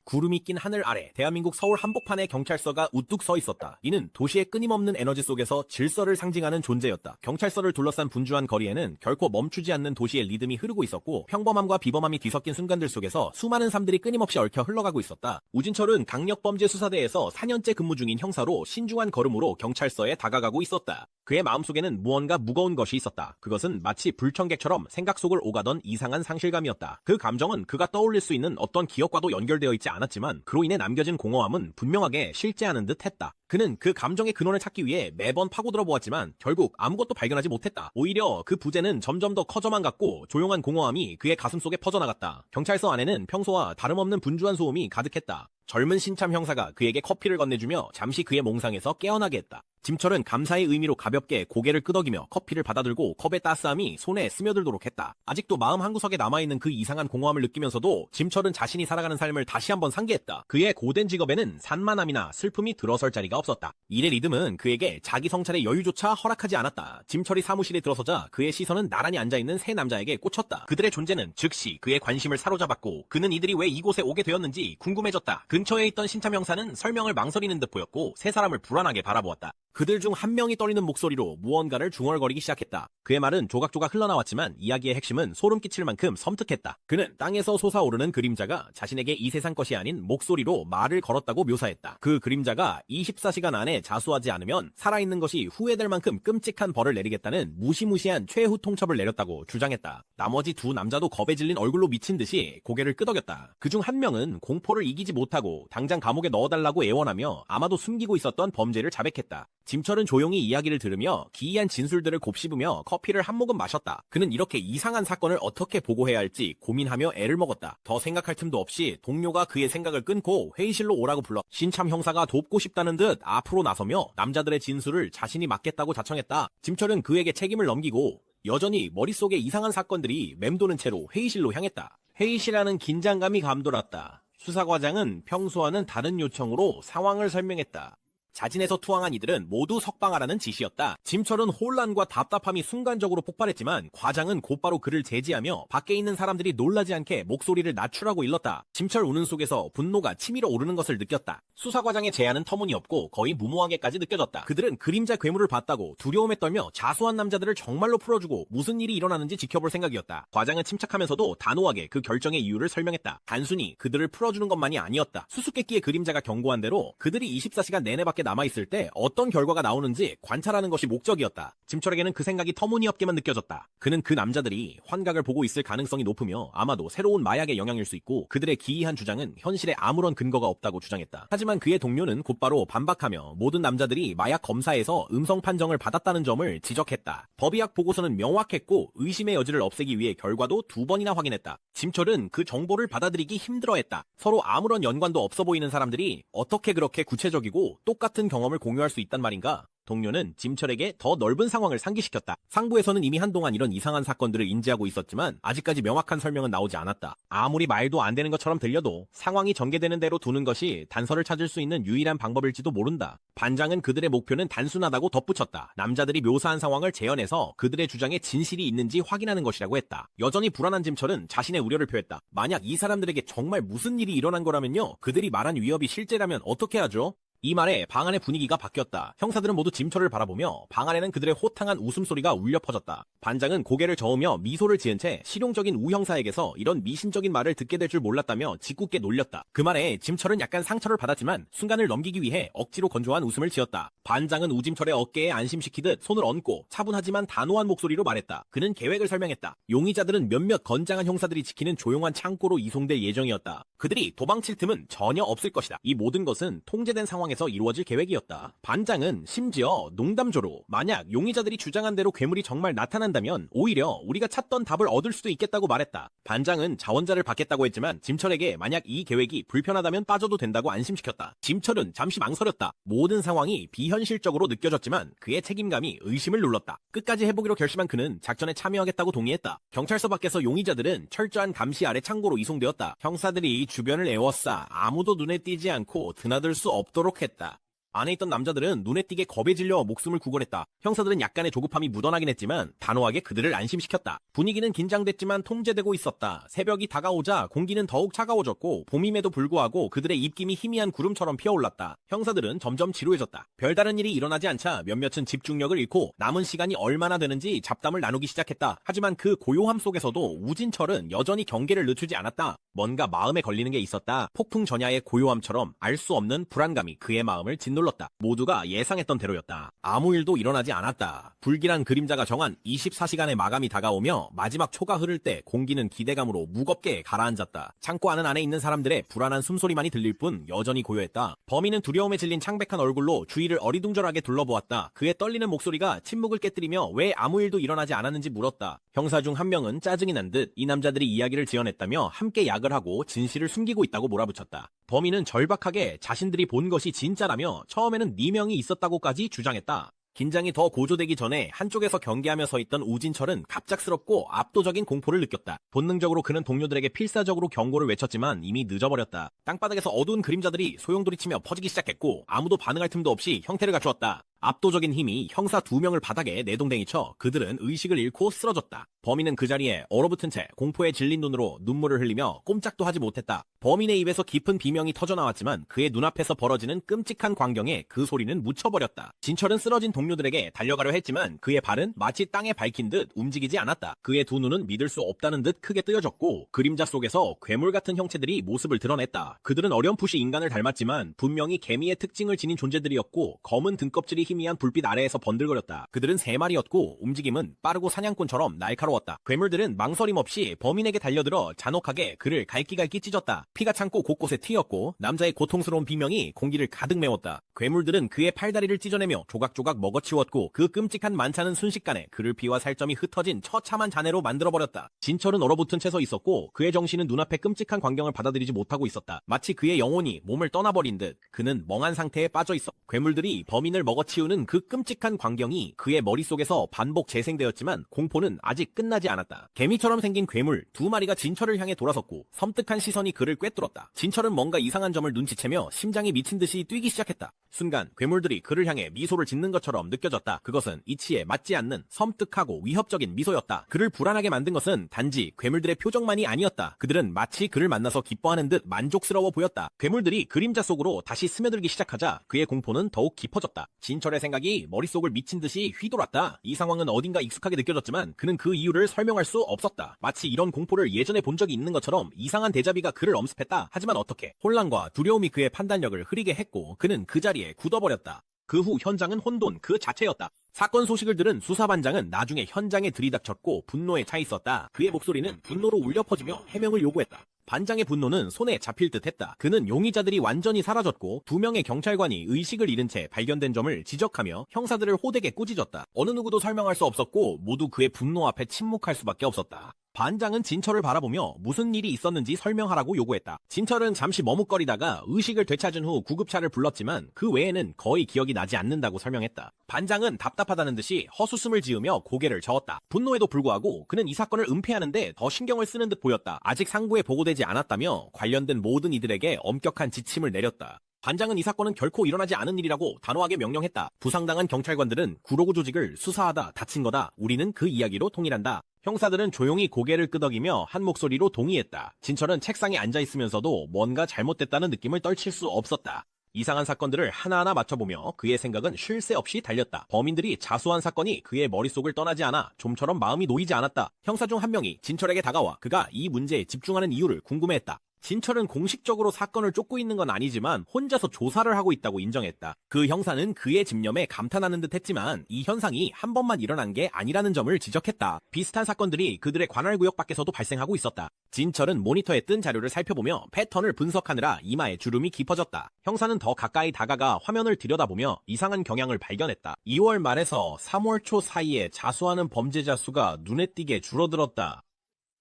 구름이 낀 하늘 아래 대한민국 서울 한복판에 경찰서가 우뚝 서 있었다. 이는 도시의 끊임없는 에너지 속에서 질서를 상징하는 존재였다. 경찰서를 둘러싼 분주한 거리에는 결코 멈추지 않는 도시의 리듬이 흐르고 있었고 평범함과 비범함이 뒤섞인 순간들 속에서 수많은 삶들이 끊임없이 얽혀 흘러가고 있었다. 우진철은 강력범죄수사대에서 4년째 근무 중인 형사로 신중한 걸음으로 경찰서에 다가가고 있었다. 그의 마음속에는 무언가 무거운 것이 있었다. 그것은 마치 불청객처럼 생각 속을 오가던 이상한 상실감이었다. 그 감정은 그가 떠올릴 수 있는 어떤 기억과도 연결되어 있지 않았지만 그로 인해 남겨진 공허함은 분명하게 실제하는 듯 했다. 그는 그 감정의 근원을 찾기 위해 매번 파고들어 보았지만 결국 아무것도 발견하지 못했다. 오히려 그 부재는 점점 더 커져만 갔고 조용한 공허함이 그의 가슴 속에 퍼져나갔다. 경찰서 안에는 평소와 다름없는 분주한 소음이 가득했다. 젊은 신참 형사가 그에게 커피를 건네주며 잠시 그의 몽상에서 깨어나게 했다. 짐철은 감사의 의미로 가볍게 고개를 끄덕이며 커피를 받아들고 컵의 따스함이 손에 스며들도록 했다. 아직도 마음 한구석에 남아있는 그 이상한 공허함을 느끼면서도 짐철은 자신이 살아가는 삶을 다시 한번 상기했다. 그의 고된 직업에는 산만함이나 슬픔이 들어설 자리가 없었다. 일의 리듬은 그에게 자기 성찰의 여유조차 허락하지 않았다. 짐철이 사무실에 들어서자 그의 시선은 나란히 앉아있는 세 남자에게 꽂혔다. 그들의 존재는 즉시 그의 관심을 사로잡았고 그는 이들이 왜 이곳에 오게 되었는지 궁금해졌다. 근처에 있던 신참 형사는 설명을 망설이는 듯 보였고 세 사람을 불안하게 바라보았다. 그들 중 한 명이 떨리는 목소리로 무언가를 중얼거리기 시작했다. 그의 말은 조각조각 흘러나왔지만 이야기의 핵심은 소름 끼칠 만큼 섬뜩했다. 그는 땅에서 솟아오르는 그림자가 자신에게 이 세상 것이 아닌 목소리로 말을 걸었다고 묘사했다. 그 그림자가 24시간 안에 자수하지 않으면 살아있는 것이 후회될 만큼 끔찍한 벌을 내리겠다는 무시무시한 최후 통첩을 내렸다고 주장했다. 나머지 두 남자도 겁에 질린 얼굴로 미친 듯이 고개를 끄덕였다. 그중 한 명은 공포를 이기지 못하고 당장 감옥에 넣어달라고 애원하며 아마도 숨기고 있었던 범죄를 자백했다. 짐철은 조용히 이야기를 들으며 기이한 진술들을 곱씹으며 커피를 한 모금 마셨다. 그는 이렇게 이상한 사건을 어떻게 보고해야 할지 고민하며 애를 먹었다. 더 생각할 틈도 없이 동료가 그의 생각을 끊고 회의실로 오라고 불러 신참 형사가 돕고 싶다는 듯 앞으로 나서며 남자들의 진술을 자신이 맡겠다고 자청했다. 짐철은 그에게 책임을 넘기고 여전히 머릿속에 이상한 사건들이 맴도는 채로 회의실로 향했다. 회의실에는 긴장감이 감돌았다. 수사과장은 평소와는 다른 요청으로 상황을 설명했다. 자진해서 투항한 이들은 모두 석방하라는 지시였다. 짐철은 혼란과 답답함이 순간적으로 폭발했지만 과장은 곧바로 그를 제지하며 밖에 있는 사람들이 놀라지 않게 목소리를 낮추라고 일렀다. 짐철 우는 속에서 분노가 치밀어 오르는 것을 느꼈다. 수사과장의 제안은 터무니없고 거의 무모하게까지 느껴졌다. 그들은 그림자 괴물을 봤다고 두려움에 떨며 자수한 남자들을 정말로 풀어주고 무슨 일이 일어나는지 지켜볼 생각이었다. 과장은 침착하면서도 단호하게 그 결정의 이유를 설명했다. 단순히 그들을 풀어주는 것만이 아니었다. 수수께끼의 그림자가 경고한 대로 그들이 24시간 내내밖에 남아있을 때 어떤 결과가 나오는지 관찰하는 것이 목적이었다. 짐철에게는 그 생각이 터무니없게만 느껴졌다. 그는 그 남자들이 환각을 보고 있을 가능성이 높으며 아마도 새로운 마약의 영향일 수 있고 그들의 기이한 주장은 현실에 아무런 근거가 없다고 주장했다. 하지만 그의 동료는 곧바로 반박하며 모든 남자들이 마약 검사에서 음성 판정을 받았다는 점을 지적했다. 법의학 보고서는 명확했고 의심의 여지를 없애기 위해 결과도 2번이나 확인했다. 짐철은 그 정보를 받아들이기 힘들어했다. 서로 아무런 연관도 없어 보이는 사람들이 어떻게 그렇게 구체적이고 똑같은 경험을 공유할 수 있단 말인가? 동료는 짐철에게 더 넓은 상황을 상기시켰다. 상부에서는 이미 한동안 이런 이상한 사건들을 인지하고 있었지만 아직까지 명확한 설명은 나오지 않았다. 아무리 말도 안 되는 것처럼 들려도 상황이 전개되는 대로 두는 것이 단서를 찾을 수 있는 유일한 방법일지도 모른다. 반장은 그들의 목표는 단순하다고 덧붙였다. 남자들이 묘사한 상황을 재현해서 그들의 주장에 진실이 있는지 확인하는 것이라고 했다. 여전히 불안한 짐철은 자신의 우려를 표했다. 만약 이 사람들에게 정말 무슨 일이 일어난 거라면요. 그들이 말한 위협이 실제라면 어떻게 하죠? 이 말에 방 안의 분위기가 바뀌었다. 형사들은 모두 짐철을 바라보며 방 안에는 그들의 호탕한 웃음소리가 울려 퍼졌다. 반장은 고개를 저으며 미소를 지은 채 실용적인 우 형사에게서 이런 미신적인 말을 듣게 될 줄 몰랐다며 짓궂게 놀렸다. 그 말에 짐철은 약간 상처를 받았지만 순간을 넘기기 위해 억지로 건조한 웃음을 지었다. 반장은 우짐철의 어깨에 안심시키듯 손을 얹고 차분하지만 단호한 목소리로 말했다. 그는 계획을 설명했다. 용의자들은 몇몇 건장한 형사들이 지키는 조용한 창고로 이송될 예정이었다. 그들이 도망칠 틈은 전혀 없을 것이다. 이 모든 것은 통제된 상황에서 이루어질 계획이었다. 반장은 심지어 농담조로 만약 용의자들이 주장한 대로 괴물이 정말 나타난다면 오히려 우리가 찾던 답을 얻을 수도 있겠다고 말했다. 반장은 자원자를 받겠다고 했지만 짐철에게 만약 이 계획이 불편하다면 빠져도 된다고 안심시켰다. 짐철은 잠시 망설였다. 모든 상황이 비현실적으로 느껴졌지만 그의 책임감이 의심을 눌렀다. 끝까지 해보기로 결심한 그는 작전에 참여하겠다고 동의했다. 경찰서 밖에서 용의자들은 철저한 감시 아래 창고로 이송되었다. 형사들이 주변을 에워싸 아무도 눈에 띄지 않고 드나들 수 없도록 했다. 안에 있던 남자들은 눈에 띄게 겁에 질려 목숨을 구걸했다. 형사들은 약간의 조급함이 묻어나긴 했지만 단호하게 그들을 안심시켰다. 분위기는 긴장됐지만 통제되고 있었다. 새벽이 다가오자 공기는 더욱 차가워졌고 봄임에도 불구하고 그들의 입김이 희미한 구름처럼 피어올랐다. 형사들은 점점 지루해졌다. 별다른 일이 일어나지 않자 몇몇은 집중력을 잃고 남은 시간이 얼마나 되는지 잡담을 나누기 시작했다. 하지만 그 고요함 속에서도 우진철은 여전히 경계를 늦추지 않았다. 뭔가 마음에 걸리는 게 있었다. 폭풍 전야의 고요함처럼 알 수 없는 불안감이 그의 마음을 짓눌렀다. 모두가 예상했던 대로였다. 아무 일도 일어나지 않았다. 불길한 그림자가 정한 24시간의 마감이 다가오며 마지막 초가 흐를 때 공기는 기대감으로 무겁게 가라앉았다. 창고 안에 있는 사람들의 불안한 숨소리만이 들릴 뿐 여전히 고요했다. 범인은 두려움에 질린 창백한 얼굴로 주위를 어리둥절하게 둘러보았다. 그의 떨리는 목소리가 침묵을 깨뜨리며 왜 아무 일도 일어나지 않았는지 물었다. 형사 중 한 명은 짜증이 난 듯 이 남자들이 이야기를 지어냈다며 함께 약을 하고 진실을 숨기고 있다고 몰아붙였다. 범인은 절박하게 자신들이 본 것이 진짜라며 처음에는 4명이 있었다고까지 주장했다. 긴장이 더 고조되기 전에 한쪽에서 경계하며 서 있던 우진철은 갑작스럽고 압도적인 공포를 느꼈다. 본능적으로 그는 동료들에게 필사적으로 경고를 외쳤지만 이미 늦어버렸다. 땅바닥에서 어두운 그림자들이 소용돌이치며 퍼지기 시작했고 아무도 반응할 틈도 없이 형태를 갖추었다. 압도적인 힘이 형사 2명을 바닥에 내동댕이쳐 그들은 의식을 잃고 쓰러졌다. 범인은 그 자리에 얼어붙은 채 공포에 질린 눈으로 눈물을 흘리며 꼼짝도 하지 못했다. 범인의 입에서 깊은 비명이 터져나왔지만 그의 눈앞에서 벌어지는 끔찍한 광경에 그 소리는 묻혀버렸다. 진철은 쓰러진 동료들에게 달려가려 했지만 그의 발은 마치 땅에 박힌 듯 움직이지 않았다. 그의 두 눈은 믿을 수 없다는 듯 크게 뜨여졌고 그림자 속에서 괴물 같은 형체들이 모습을 드러냈다. 그들은 어렴풋이 인간을 닮았지만 분명히 개미의 특징을 지닌 존재들이었고 검은 등껍질이 희미한 불빛 아래에서 번들거렸다. 그들은 3마리였고 움직임은 빠르고 사냥꾼처럼 날카로웠다. 괴물들은 망설임 없이 범인에게 달려들어 잔혹하게 그를 갈기갈기 찢었다. 피가 창고 곳곳에 튀었고 남자의 고통스러운 비명이 공기를 가득 메웠다. 괴물들은 그의 팔다리를 찢어내며 조각조각 먹어치웠고 그 끔찍한 만찬은 순식간에 그를 피와 살점이 흩어진 처참한 잔해로 만들어버렸다. 진철은 얼어붙은 채 서 있었고 그의 정신은 눈앞의 끔찍한 광경을 받아들이지 못하고 있었다. 마치 그의 영혼이 몸을 떠나버린 듯 그는 멍한 상태에 빠져있어. 괴물들이 범인을 먹어치우는 그 끔찍한 광경이 그의 머릿속에서 반복 재생되었지만 공포는 아직 끝나지 않았다. 개미처럼 생긴 괴물 2마리가 진철을 향해 돌아섰고 섬뜩한 시선이 그를 꿰뚫었다. 진철은 뭔가 이상한 점을 눈치채며 심장이 미친 듯이 뛰기 시작했다. 순간 괴물들이 그를 향해 미소를 짓는 것처럼 느껴졌다. 그것은 이치에 맞지 않는 섬뜩하고 위협적인 미소였다. 그를 불안하게 만든 것은 단지 괴물들의 표정만이 아니었다. 그들은 마치 그를 만나서 기뻐하는 듯 만족스러워 보였다. 괴물들이 그림자 속으로 다시 스며들기 시작하자 그의 공포는 더욱 깊어졌다. 진철의 생각이 머릿속을 미친 듯이 휘돌았다. 이 상황은 어딘가 익숙하게 느껴졌지만 그는 그 이유를 설명할 수 없었다. 마치 이런 공포를 예전에 본 적이 있는 것처럼 이상한 대자비가 그를 엄습했다. 하지만 어떻게? 혼란과 두려움이 그의 판단력을 흐리게 했고 그는 그 자리에 굳어버렸다. 그 후 현장은 혼돈 그 자체였다. 사건 소식을 들은 수사반장은 나중에 현장에 들이닥쳤고 분노에 차 있었다. 그의 목소리는 분노로 울려 퍼지며 해명을 요구했다. 반장의 분노는 손에 잡힐 듯 했다. 그는 용의자들이 완전히 사라졌고 2명의 경찰관이 의식을 잃은 채 발견된 점을 지적하며 형사들을 호되게 꾸짖었다. 어느 누구도 설명할 수 없었고 모두 그의 분노 앞에 침묵할 수밖에 없었다. 반장은 진철을 바라보며 무슨 일이 있었는지 설명하라고 요구했다. 진철은 잠시 머뭇거리다가 의식을 되찾은 후 구급차를 불렀지만 그 외에는 거의 기억이 나지 않는다고 설명했다. 반장은 답답하다는 듯이 헛웃음을 지으며 고개를 저었다. 분노에도 불구하고 그는 이 사건을 은폐하는데 더 신경을 쓰는 듯 보였다. 아직 상부에 보고되지 않았다며 관련된 모든 이들에게 엄격한 지침을 내렸다. 반장은 이 사건은 결코 일어나지 않은 일이라고 단호하게 명령했다. 부상당한 경찰관들은 구로구 조직을 수사하다 다친 거다. 우리는 그 이야기로 통일한다. 형사들은 조용히 고개를 끄덕이며 한 목소리로 동의했다. 진철은 책상에 앉아있으면서도 뭔가 잘못됐다는 느낌을 떨칠 수 없었다. 이상한 사건들을 하나하나 맞춰보며 그의 생각은 쉴 새 없이 달렸다. 범인들이 자수한 사건이 그의 머릿속을 떠나지 않아 좀처럼 마음이 놓이지 않았다. 형사 중 한 명이 진철에게 다가와 그가 이 문제에 집중하는 이유를 궁금해했다. 진철은 공식적으로 사건을 쫓고 있는 건 아니지만 혼자서 조사를 하고 있다고 인정했다. 그 형사는 그의 집념에 감탄하는 듯 했지만 이 현상이 한 번만 일어난 게 아니라는 점을 지적했다. 비슷한 사건들이 그들의 관할구역 밖에서도 발생하고 있었다. 진철은 모니터에 뜬 자료를 살펴보며 패턴을 분석하느라 이마에 주름이 깊어졌다. 형사는 더 가까이 다가가 화면을 들여다보며 이상한 경향을 발견했다. 2월 말에서 3월 초 사이에 자수하는 범죄자 수가 눈에 띄게 줄어들었다.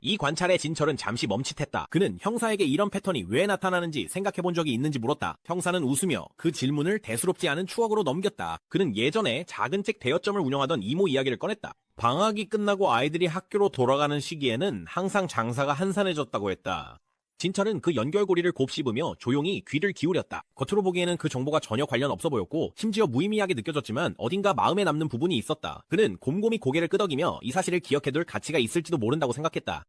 이 관찰에 진철은 잠시 멈칫했다. 그는 형사에게 이런 패턴이 왜 나타나는지 생각해본 적이 있는지 물었다. 형사는 웃으며 그 질문을 대수롭지 않은 추억으로 넘겼다. 그는 예전에 작은 책 대여점을 운영하던 이모 이야기를 꺼냈다. 방학이 끝나고 아이들이 학교로 돌아가는 시기에는 항상 장사가 한산해졌다고 했다. 진철은 그 연결고리를 곱씹으며 조용히 귀를 기울였다. 겉으로 보기에는 그 정보가 전혀 관련 없어 보였고 심지어 무의미하게 느껴졌지만 어딘가 마음에 남는 부분이 있었다. 그는 곰곰이 고개를 끄덕이며 이 사실을 기억해둘 가치가 있을지도 모른다고 생각했다.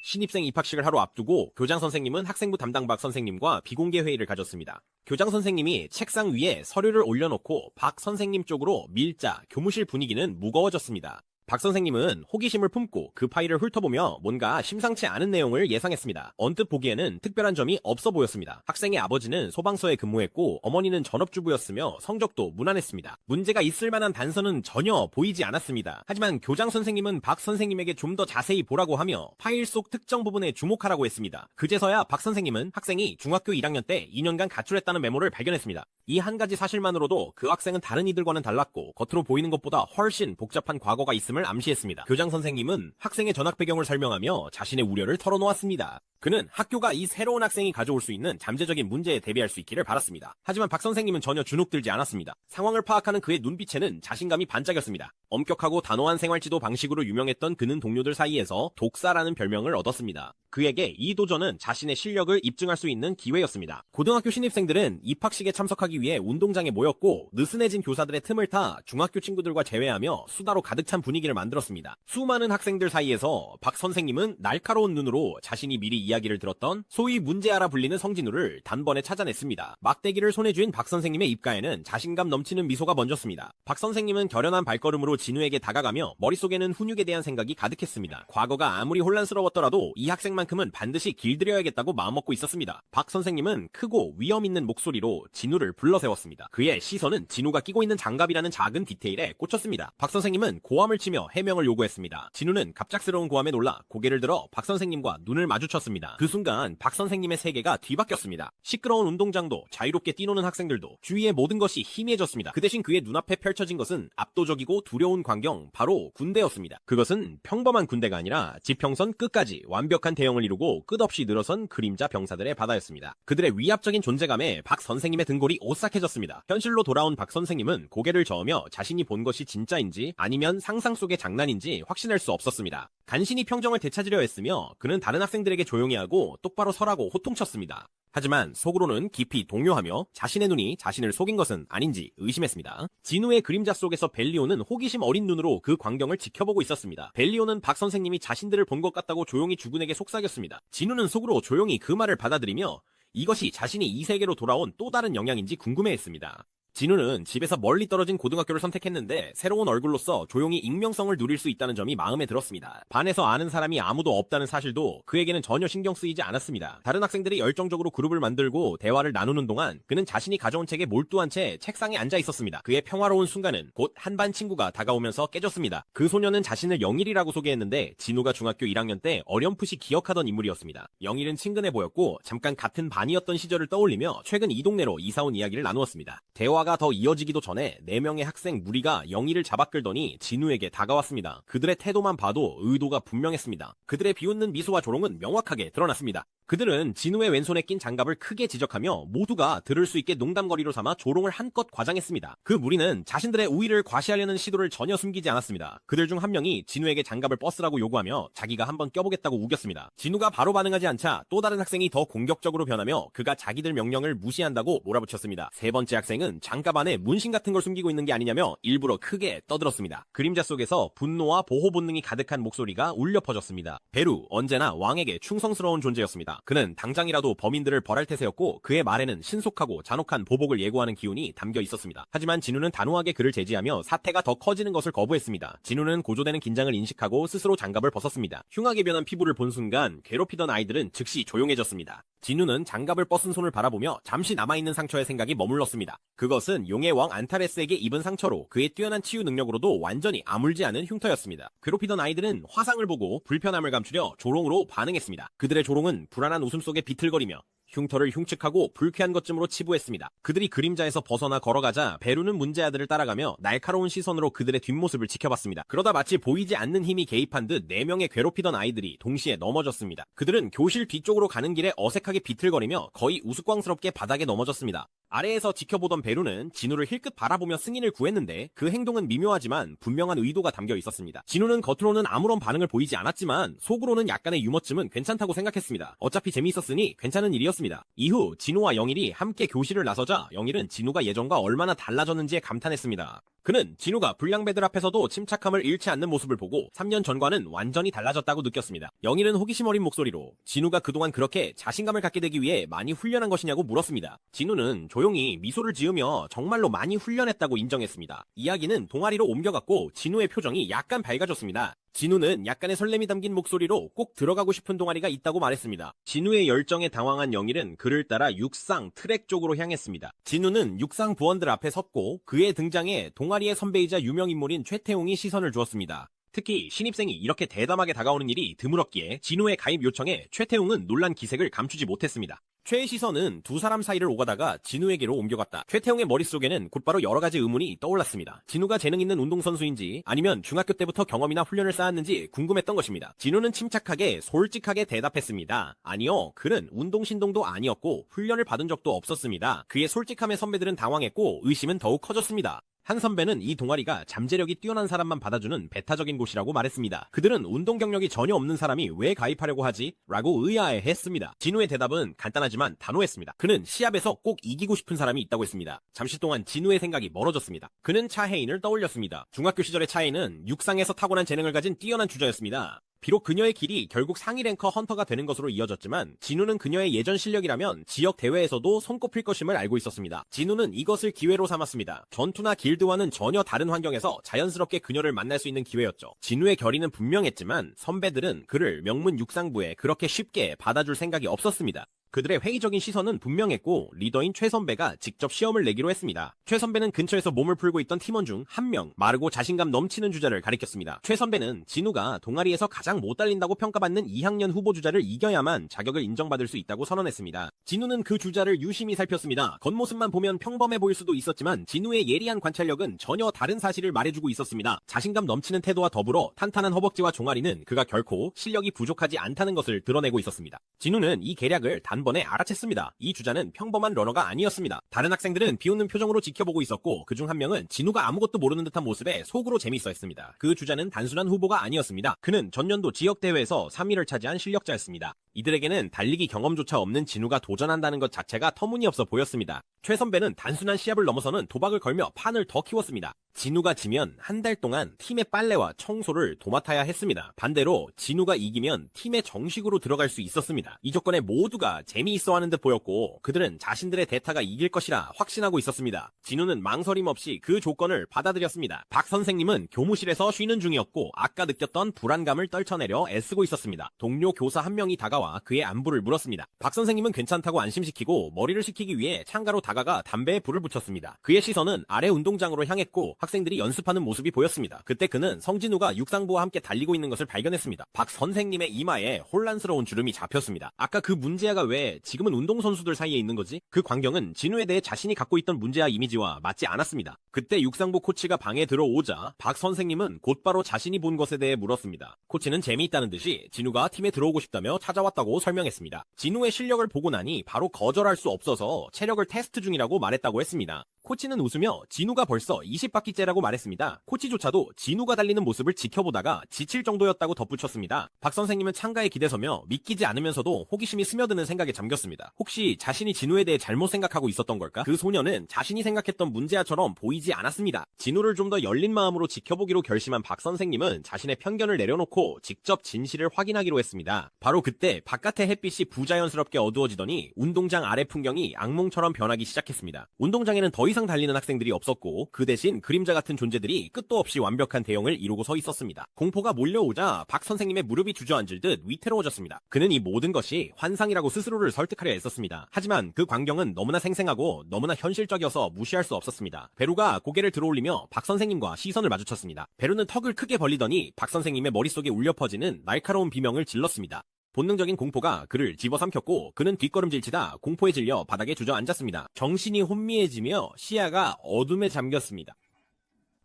신입생 입학식을 하루 앞두고 교장 선생님은 학생부 담당 박 선생님과 비공개 회의를 가졌습니다. 교장 선생님이 책상 위에 서류를 올려놓고 박 선생님 쪽으로 밀자 교무실 분위기는 무거워졌습니다. 박 선생님은 호기심을 품고 그 파일을 훑어보며 뭔가 심상치 않은 내용을 예상했습니다. 언뜻 보기에는 특별한 점이 없어 보였습니다. 학생의 아버지는 소방서에 근무했고 어머니는 전업주부였으며 성적도 무난했습니다. 문제가 있을 만한 단서는 전혀 보이지 않았습니다. 하지만 교장 선생님은 박 선생님에게 좀 더 자세히 보라고 하며 파일 속 특정 부분에 주목하라고 했습니다. 그제서야 박 선생님은 학생이 중학교 1학년 때 2년간 가출했다는 메모를 발견했습니다. 이 한 가지 사실만으로도 그 학생은 다른 이들과는 달랐고 겉으로 보이는 것보다 훨씬 복잡한 과거가 있음을 암시했습니다. 교장 선생님은 학생의 전학 배경을 설명하며 자신의 우려를 털어놓았습니다. 그는 학교가 이 새로운 학생이 가져올 수 있는 잠재적인 문제에 대비할 수 있기를 바랐습니다. 하지만 박 선생님은 전혀 주눅들지 않았습니다. 상황을 파악하는 그의 눈빛에는 자신감이 반짝였습니다. 엄격하고 단호한 생활지도 방식으로 유명했던 그는 동료들 사이에서 독사라는 별명을 얻었습니다. 그에게 이 도전은 자신의 실력을 입증할 수 있는 기회였습니다. 고등학교 신입생들은 입학식에 참석하기 위해 운동장에 모였고 느슨해진 교사들의 틈을 타 중학교 친구들과 제외하며 수다로 가득 찬 분위기를 만들었습니다. 수많은 학생들 사이에서 박 선생님은 날카로운 눈으로 자신이 미리 이야기를 들었던 소위 문제아라 불리는 성진우를 단번에 찾아냈습니다. 막대기를 손에 쥔 박 선생님의 입가에는 자신감 넘치는 미소가 번졌습니다. 박 선생님은 결연한 발걸음으로 진우에게 다가가며 머릿속에는 훈육에 대한 생각이 가득했습니다. 과거가 아무리 혼란스러웠더라도 이 학생만큼은 반드시 길들여야겠다고 마음먹고 있었습니다. 박 선생님은 크고 위험 있는 목소리로 진우를 불러세웠습니다. 그의 시선은 진우가 끼고 있는 장갑이라는 작은 디테일에 꽂혔습니다. 박 선생님은 고함을 치며 해명을 요구했습니다. 진우는 갑작스러운 고함에 놀라 고개를 들어 박 선생님과 눈을 마주쳤습니다. 그 순간 박 선생님의 세계가 뒤바뀌었습니다. 시끄러운 운동장도 자유롭게 뛰노는 학생들도 주위의 모든 것이 희미해졌습니다. 그 대신 그의 눈앞에 펼쳐진 것은 압도적이고 두려운 광경, 바로 군대였습니다. 그것은 평범한 군대가 아니라 지평선 끝까지 완벽한 대형을 이루고 끝없이 늘어선 그림자 병사들의 바다였습니다. 그들의 위압적인 존재감에 박 선생님의 등골이 오싹해졌습니다. 현실로 돌아온 박 선생님은 고개를 저으며 자신이 본 것이 진짜인지 아니면 상상 속의 장난인지 확신할 수 없었습니다. 간신히 평정을 되찾으려 했으며 그는 다른 학생들에게 조용히 하고 똑바로 서라고 호통쳤습니다. 하지만 속으로는 깊이 동요하며 자신의 눈이 자신을 속인 것은 아닌지 의심했습니다. 진우의 그림자 속에서 벨리오는 호기심 어린 눈으로 그 광경을 지켜보고 있었습니다. 벨리오는 박 선생님이 자신들을 본 것 같다고 조용히 주군에게 속삭였습니다. 진우는 속으로 조용히 그 말을 받아들이며 이것이 자신이 이 세계로 돌아온 또 다른 영향인지 궁금해했습니다. 진우는 집에서 멀리 떨어진 고등학교를 선택했는데 새로운 얼굴로서 조용히 익명성을 누릴 수 있다는 점이 마음에 들었습니다. 반에서 아는 사람이 아무도 없다는 사실도 그에게는 전혀 신경 쓰이지 않았습니다. 다른 학생들이 열정적으로 그룹을 만들고 대화를 나누는 동안 그는 자신이 가져온 책에 몰두한 채 책상에 앉아 있었습니다. 그의 평화로운 순간은 곧 한반 친구가 다가오면서 깨졌습니다. 그 소녀는 자신을 영일이라고 소개했는데 진우가 중학교 1학년 때 어렴풋이 기억하던 인물이었습니다. 영일은 친근해 보였고 잠깐 같은 반이었던 시절을 떠올리며 최근 이 동네로 이사온 이야기를 나누었습니다. 대화가 더 이어지기도 전에 4명의 학생 무리가 영희를 잡아끌더니 진우에게 다가왔습니다. 그들의 태도만 봐도 의도가 분명했습니다. 그들의 비웃는 미소와 조롱은 명확하게 드러났습니다. 그들은 진우의 왼손에 낀 장갑을 크게 지적하며 모두가 들을 수 있게 농담거리로 삼아 조롱을 한껏 과장했습니다. 그 무리는 자신들의 우위를 과시하려는 시도를 전혀 숨기지 않았습니다. 그들 중 한 명이 진우에게 장갑을 벗으라고 요구하며 자기가 한번 껴보겠다고 우겼습니다. 진우가 바로 반응하지 않자 또 다른 학생이 더 공격적으로 변하며 그가 자기들 명령을 무시한다고 몰아붙였습니다. 세 번째 학생은 장갑 안에 문신 같은 걸 숨기고 있는 게 아니냐며 일부러 크게 떠들었습니다. 그림자 속에서 분노와 보호 본능이 가득한 목소리가 울려 퍼졌습니다. 베루, 언제나 왕에게 충성스러운 존재였습니다. 그는 당장이라도 범인들을 벌할 태세였고 그의 말에는 신속하고 잔혹한 보복을 예고하는 기운이 담겨 있었습니다. 하지만 진우는 단호하게 그를 제지하며 사태가 더 커지는 것을 거부했습니다. 진우는 고조되는 긴장을 인식하고 스스로 장갑을 벗었습니다. 흉하게 변한 피부를 본 순간 괴롭히던 아이들은 즉시 조용해졌습니다. 진우는 장갑을 벗은 손을 바라보며 잠시 남아있는 상처의 생각이 머물렀습니다. 그것은 용의 왕 안타레스에게 입은 상처로 그의 뛰어난 치유 능력으로도 완전히 아물지 않은 흉터였습니다. 괴롭히던 아이들은 화상을 보고 불편함을 감추려 조롱으로 반응했습니다. 그들의 조롱은 불안한 웃음 속에 비틀거리며 흉터를 흉측하고 불쾌한 것쯤으로 치부했습니다. 그들이 그림자에서 벗어나 걸어가자 베루는 문제아들을 따라가며 날카로운 시선으로 그들의 뒷모습을 지켜봤습니다. 그러다 마치 보이지 않는 힘이 개입한 듯 4명의 괴롭히던 아이들이 동시에 넘어졌습니다. 그들은 교실 뒤쪽으로 가는 길에 어색하게 비틀거리며 거의 우스꽝스럽게 바닥에 넘어졌습니다. 아래에서 지켜보던 베루는 진우를 힐끗 바라보며 승인을 구했는데 그 행동은 미묘하지만 분명한 의도가 담겨 있었습니다. 진우는 겉으로는 아무런 반응을 보이지 않았지만 속으로는 약간의 유머쯤은 괜찮다고 생각했습니다. 어차피 재미있었으니 괜찮은 일이었습니다. 이후 진우와 영일이 함께 교실을 나서자 영일은 진우가 예전과 얼마나 달라졌는지에 감탄했습니다. 그는 진우가 불량배들 앞에서도 침착함을 잃지 않는 모습을 보고 3년 전과는 완전히 달라졌다고 느꼈습니다. 영일은 호기심 어린 목소리로 진우가 그동안 그렇게 자신감을 갖게 되기 위해 많이 훈련한 것이냐고 물었습니다. 진우는 조용히 미소를 지으며 정말로 많이 훈련했다고 인정했습니다. 이야기는 동아리로 옮겨갔고 진우의 표정이 약간 밝아졌습니다. 진우는 약간의 설렘이 담긴 목소리로 꼭 들어가고 싶은 동아리가 있다고 말했습니다. 진우의 열정에 당황한 영일은 그를 따라 육상 트랙 쪽으로 향했습니다. 진우는 육상 부원들 앞에 섰고 그의 등장에 동아리의 선배이자 유명인물인 최태웅이 시선을 주었습니다. 특히 신입생이 이렇게 대담하게 다가오는 일이 드물었기에 진우의 가입 요청에 최태웅은 놀란 기색을 감추지 못했습니다. 최의 시선은 두 사람 사이를 오가다가 진우에게로 옮겨갔다. 최태웅의 머릿속에는 곧바로 여러 가지 의문이 떠올랐습니다. 진우가 재능 있는 운동선수인지 아니면 중학교 때부터 경험이나 훈련을 쌓았는지 궁금했던 것입니다. 진우는 침착하게 솔직하게 대답했습니다. 아니요, 그는 운동신동도 아니었고 훈련을 받은 적도 없었습니다. 그의 솔직함에 선배들은 당황했고 의심은 더욱 커졌습니다. 한 선배는 이 동아리가 잠재력이 뛰어난 사람만 받아주는 배타적인 곳이라고 말했습니다. 그들은 운동 경력이 전혀 없는 사람이 왜 가입하려고 하지? 라고 의아해했습니다. 진우의 대답은 간단하지만 단호했습니다. 그는 시합에서 꼭 이기고 싶은 사람이 있다고 했습니다. 잠시 동안 진우의 생각이 멀어졌습니다. 그는 차혜인을 떠올렸습니다. 중학교 시절의 차혜인은 육상에서 타고난 재능을 가진 뛰어난 주자였습니다. 비록 그녀의 길이 결국 상위 랭커 헌터가 되는 것으로 이어졌지만 진우는 그녀의 예전 실력이라면 지역 대회에서도 손꼽힐 것임을 알고 있었습니다. 진우는 이것을 기회로 삼았습니다. 전투나 길드와는 전혀 다른 환경에서 자연스럽게 그녀를 만날 수 있는 기회였죠. 진우의 결의는 분명했지만 선배들은 그를 명문 육상부에 그렇게 쉽게 받아줄 생각이 없었습니다. 그들의 회의적인 시선은 분명했고 리더인 최 선배가 직접 시험을 내기로 했습니다. 최 선배는 근처에서 몸을 풀고 있던 팀원 중 한 명, 마르고 자신감 넘치는 주자를 가리켰습니다. 최 선배는 진우가 동아리에서 가장 못 달린다고 평가받는 2학년 후보 주자를 이겨야만 자격을 인정받을 수 있다고 선언했습니다. 진우는 그 주자를 유심히 살폈습니다. 겉모습만 보면 평범해 보일 수도 있었지만 진우의 예리한 관찰력은 전혀 다른 사실을 말해주고 있었습니다. 자신감 넘치는 태도와 더불어 탄탄한 허벅지와 종아리는 그가 결코 실력이 부족하지 않다는 것을 드러내고 있었습니다. 진우는 이 계략을 단번에 알아챘습니다. 이 주자는 평범한 러너가 아니었습니다. 다른 학생들은 비웃는 표정으로 지켜보고 있었고 그중 한 명은 진우가 아무것도 모르는 듯한 모습에 속으로 재미있어했습니다. 그 주자는 단순한 후보가 아니었습니다. 그는 전년도 지역대회에서 3위를 차지한 실력자였습니다. 이들에게는 달리기 경험조차 없는 진우가 도전한다는 것 자체가 터무니없어 보였습니다. 최 선배는 단순한 시합을 넘어서는 도박을 걸며 판을 더 키웠습니다. 진우가 지면 한 달 동안 팀의 빨래와 청소를 도맡아야 했습니다. 반대로 진우가 이기면 팀에 정식으로 들어갈 수 있었습니다. 이 조건에 모두가 재미있어하는 듯 보였고 그들은 자신들의 대타가 이길 것이라 확신하고 있었습니다. 진우는 망설임 없이 그 조건을 받아들였습니다. 박 선생님은 교무실에서 쉬는 중이었고 아까 느꼈던 불안감을 떨쳐내려 애쓰고 있었습니다. 동료 교사 한 명이 다가와 그의 안부를 물었습니다. 박 선생님은 괜찮다고 안심시키고 머리를 식히기 위해 창가로 다가가 담배에 불을 붙였습니다. 그의 시선은 아래 운동장으로 향했고 학생들이 연습하는 모습이 보였습니다. 그때 그는 성진우가 육상부와 함께 달리고 있는 것을 발견했습니다. 박 선생님의 이마에 혼란스러운 주름이 잡혔습니다. 아까 그 문제아가 왜 지금은 운동선수들 사이에 있는 거지? 그 광경은 진우에 대해 자신이 갖고 있던 문제아 이미지와 맞지 않았습니다. 그때 육상부 코치가 방에 들어오자 박 선생님은 곧바로 자신이 본 것에 대해 물었습니다. 코치는 재미있다는 듯이 진우가 팀에 들어오고 싶다며 찾아왔다고 설명했습니다. 진우의 실력을 보고 나니 바로 거절할 수 없어서 체력을 테스트 중이라고 말했다고 했습니다. 코치는 웃으며 진우가 벌써 20바퀴째라고 말했습니다. 코치조차도 진우가 달리는 모습을 지켜보다가 지칠 정도였다고 덧붙였습니다. 박 선생님은 창가에 기대서며 믿기지 않으면서도 호기심이 스며드는 생각에 잠겼습니다. 혹시 자신이 진우에 대해 잘못 생각하고 있었던 걸까? 그 소녀는 자신이 생각했던 문제아처럼 보이지 않았습니다. 진우를 좀 더 열린 마음으로 지켜보기로 결심한 박 선생님은 자신의 편견을 내려놓고 직접 진실을 확인하기로 했습니다. 바로 그때 바깥의 햇빛이 부자연스럽게 어두워지더니 운동장 아래 풍경이 악몽처럼 변하기 시작했습니다. 운동장에는 더 이상 달리는 학생들이 없었고 그 대신 그림자 같은 존재들이 끝도 없이 완벽한 대형을 이루고 서 있었습니다. 공포가 몰려오자 박 선생님의 무릎이 주저앉을 듯 위태로워졌습니다. 그는 이 모든 것이 환상이라고 스스로를 설득하려 애썼습니다. 하지만 그 광경은 너무나 생생하고 너무나 현실적이어서 무시할 수 없었습니다. 베루가 고개를 들어올리며 박 선생님과 시선을 마주쳤습니다. 베루는 턱을 크게 벌리더니 박 선생님의 머릿속에 울려 퍼지는 날카로운 비명을 질렀습니다. 본능적인 공포가 그를 집어삼켰고 그는 뒷걸음질치다 공포에 질려 바닥에 주저앉았습니다. 정신이 혼미해지며 시야가 어둠에 잠겼습니다.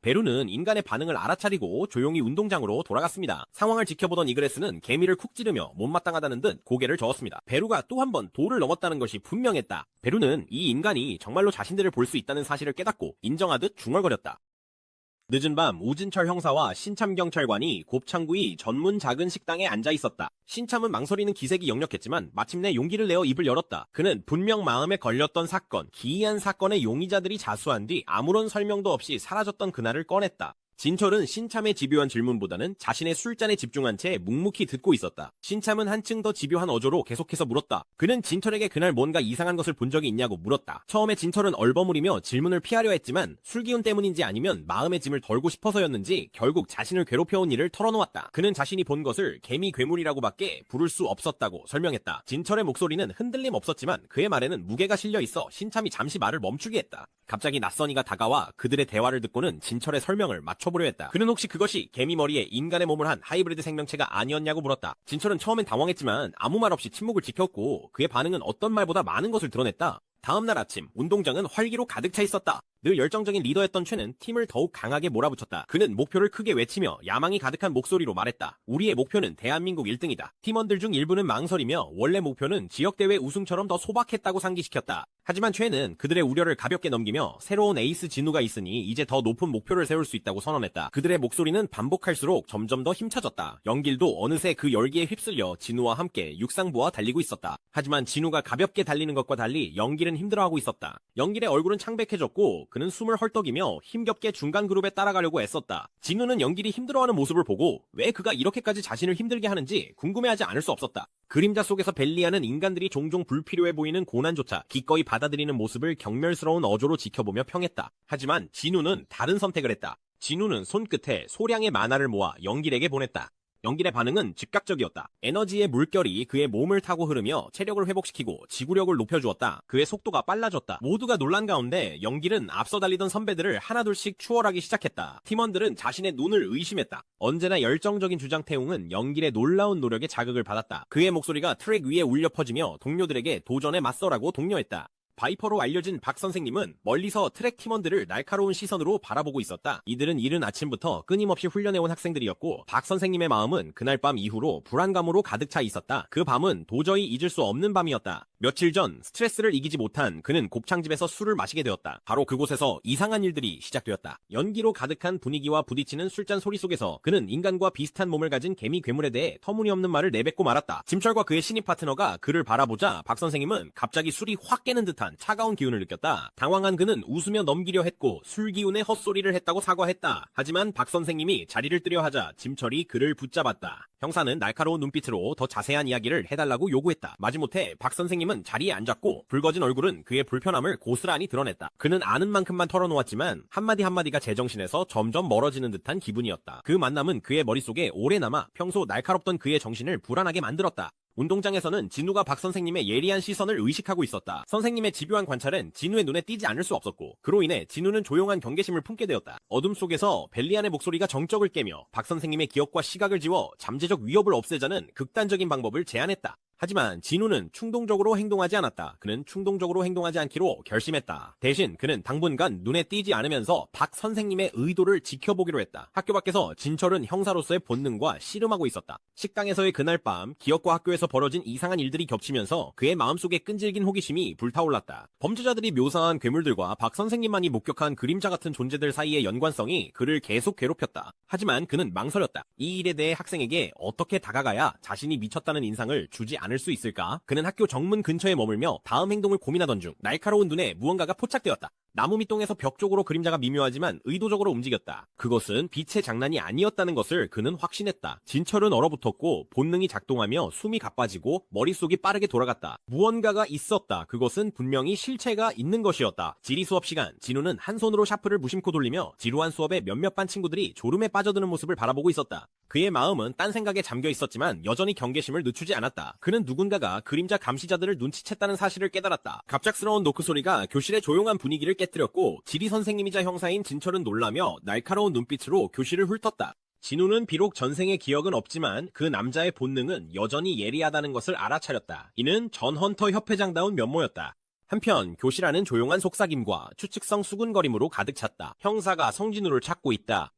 베루는 인간의 반응을 알아차리고 조용히 운동장으로 돌아갔습니다. 상황을 지켜보던 이그레스는 개미를 쿡 찌르며 못마땅하다는 듯 고개를 저었습니다. 베루가 또 한 번 도를 넘었다는 것이 분명했다. 베루는 이 인간이 정말로 자신들을 볼 수 있다는 사실을 깨닫고 인정하듯 중얼거렸다. 늦은 밤 우진철 형사와 신참 경찰관이 곱창구이 전문 작은 식당에 앉아 있었다. 신참은 망설이는 기색이 역력했지만 마침내 용기를 내어 입을 열었다. 그는 분명 마음에 걸렸던 사건, 기이한 사건의 용의자들이 자수한 뒤 아무런 설명도 없이 사라졌던 그날을 꺼냈다. 진철은 신참의 집요한 질문보다는 자신의 술잔에 집중한 채 묵묵히 듣고 있었다. 신참은 한층 더 집요한 어조로 계속해서 물었다. 그는 진철에게 그날 뭔가 이상한 것을 본 적이 있냐고 물었다. 처음에 진철은 얼버무리며 질문을 피하려 했지만 술기운 때문인지 아니면 마음의 짐을 덜고 싶어서였는지 결국 자신을 괴롭혀온 일을 털어놓았다. 그는 자신이 본 것을 개미 괴물이라고밖에 부를 수 없었다고 설명했다. 진철의 목소리는 흔들림 없었지만 그의 말에는 무게가 실려 있어 신참이 잠시 말을 멈추게 했다. 갑자기 낯선 이가 다가와 그들의 대화를 듣고는 진철의 설명을 맞춰보려 했다. 그는 혹시 그것이 개미 머리에 인간의 몸을 한 하이브리드 생명체가 아니었냐고 물었다. 진철은 처음엔 당황했지만 아무 말 없이 침묵을 지켰고 그의 반응은 어떤 말보다 많은 것을 드러냈다. 다음날 아침 운동장은 활기로 가득 차 있었다. 늘 열정적인 리더였던 최는 팀을 더욱 강하게 몰아붙였다. 그는 목표를 크게 외치며 야망이 가득한 목소리로 말했다. 우리의 목표는 대한민국 1등이다. 팀원들 중 일부는 망설이며 원래 목표는 지역대회 우승처럼 더 소박했다고 상기시켰다. 하지만 최는 그들의 우려를 가볍게 넘기며 새로운 에이스 진우가 있으니 이제 더 높은 목표를 세울 수 있다고 선언했다. 그들의 목소리는 반복할수록 점점 더 힘차졌다. 연길도 어느새 그 열기에 휩쓸려 진우와 함께 육상부와 달리고 있었다. 하지만 진우가 가볍게 달리는 것과 달리 연길은 힘들어하고 있었다. 연길의 얼굴은 창백해졌고 그는 숨을 헐떡이며 힘겹게 중간 그룹에 따라가려고 애썼다. 진우는 연길이 힘들어하는 모습을 보고 왜 그가 이렇게까지 자신을 힘들게 하는지 궁금해하지 않을 수 없었다. 그림자 속에서 벨리아는 인간들이 종종 불필요해 보이는 고난조차 기꺼이 받아들이는 모습을 경멸스러운 어조로 지켜보며 평했다. 하지만 진우는 다른 선택을 했다. 진우는 손끝에 소량의 만화를 모아 연길에게 보냈다. 연길의 반응은 즉각적이었다. 에너지의 물결이 그의 몸을 타고 흐르며 체력을 회복시키고 지구력을 높여주었다. 그의 속도가 빨라졌다. 모두가 놀란 가운데 연길은 앞서 달리던 선배들을 하나둘씩 추월하기 시작했다. 팀원들은 자신의 눈을 의심했다. 언제나 열정적인 주장 태웅은 연길의 놀라운 노력에 자극을 받았다. 그의 목소리가 트랙 위에 울려 퍼지며 동료들에게 도전에 맞서라고 독려했다. 바이퍼로 알려진 박 선생님은 멀리서 트랙 팀원들을 날카로운 시선으로 바라보고 있었다. 이들은 이른 아침부터 끊임없이 훈련해온 학생들이었고 박 선생님의 마음은 그날 밤 이후로 불안감으로 가득 차 있었다. 그 밤은 도저히 잊을 수 없는 밤이었다. 며칠 전 스트레스를 이기지 못한 그는 곱창집에서 술을 마시게 되었다. 바로 그곳에서 이상한 일들이 시작되었다. 연기로 가득한 분위기와 부딪히는 술잔 소리 속에서 그는 인간과 비슷한 몸을 가진 개미 괴물에 대해 터무니없는 말을 내뱉고 말았다. 짐철과 그의 신입 파트너가 그를 바라보자 박 선생님은 갑자기 술이 확 깨는 듯한 차가운 기운을 느꼈다. 당황한 그는 웃으며 넘기려 했고 술 기운에 헛소리를 했다고 사과했다. 하지만 박 선생님이 자리를 뜨려 하자 짐철이 그를 붙잡았다. 형사는 날카로운 눈빛으로 더 자세한 이야기를 해달라고 요구했다. 마지못해 박 선생님은 자리에 앉았고 붉어진 얼굴은 그의 불편함을 고스란히 드러냈다. 그는 아는 만큼만 털어놓았지만 한마디 한마디가 제정신에서 점점 멀어지는 듯한 기분이었다. 그 만남은 그의 머릿속에 오래 남아 평소 날카롭던 그의 정신을 불안하게 만들었다. 운동장에서는 진우가 박 선생님의 예리한 시선을 의식하고 있었다. 선생님의 집요한 관찰은 진우의 눈에 띄지 않을 수 없었고 그로 인해 진우는 조용한 경계심을 품게 되었다. 어둠 속에서 벨리안의 목소리가 정적을 깨며 박 선생님의 기억과 시각을 지워 잠재적 위협을 없애자는 극단적인 방법을 제안했다. 하지만 진우는 충동적으로 행동하지 않았다. 그는 충동적으로 행동하지 않기로 결심했다. 대신 그는 당분간 눈에 띄지 않으면서 박 선생님의 의도를 지켜보기로 했다. 학교 밖에서 진철은 형사로서의 본능과 씨름하고 있었다. 식당에서의 그날 밤 기억과 학교에서 벌어진 이상한 일들이 겹치면서 그의 마음속에 끈질긴 호기심이 불타올랐다. 범죄자들이 묘사한 괴물들과 박 선생님만이 목격한 그림자 같은 존재들 사이의 연관성이 그를 계속 괴롭혔다. 하지만 그는 망설였다. 이 일에 대해 학생에게 어떻게 다가가야 자신이 미쳤다는 인상을 주지 않을 수 있을까? 그는 학교 정문 근처에 머물며 다음 행동을 고민하던 중 날카로운 눈에 무언가가 포착되었다. 나무 밑동에서 벽 쪽으로 그림자가 미묘하지만 의도적으로 움직였다. 그것은 빛의 장난이 아니었다는 것을 그는 확신했다. 진철은 얼어붙었고 본능이 작동하며 숨이 가빠지고 머릿속이 빠르게 돌아갔다. 무언가가 있었다. 그것은 분명히 실체가 있는 것이었다. 지리 수업 시간, 진우는 한 손으로 샤프를 무심코 돌리며 지루한 수업에 몇몇 반 친구들이 졸음에 빠져드는 모습을 바라보고 있었다. 그의 마음은 딴 생각에 잠겨 있었지만 여전히 경계심을 늦추지 않았다. 그는 누군가가 그림자 감시자들을 눈치챘다는 사실을 깨달았다. 갑작스러운 노크 소리가 교실의 조용한 분위기를 깨뜨렸고 지리 선생님이자 형사인 진철은 놀라며 날카로운 눈빛으로 교실을 훑었다. 진우는 비록 전생의 기억은 없지만 그 남자의 본능은 여전히 예리하다는 것을 알아차렸다. 이는 전 헌터 협회장다운 면모였다. 한편 교실 안은 조용한 속삭임과 추측성 수군거림으로 가득 찼다. 형사가 성진우를 찾고 있다.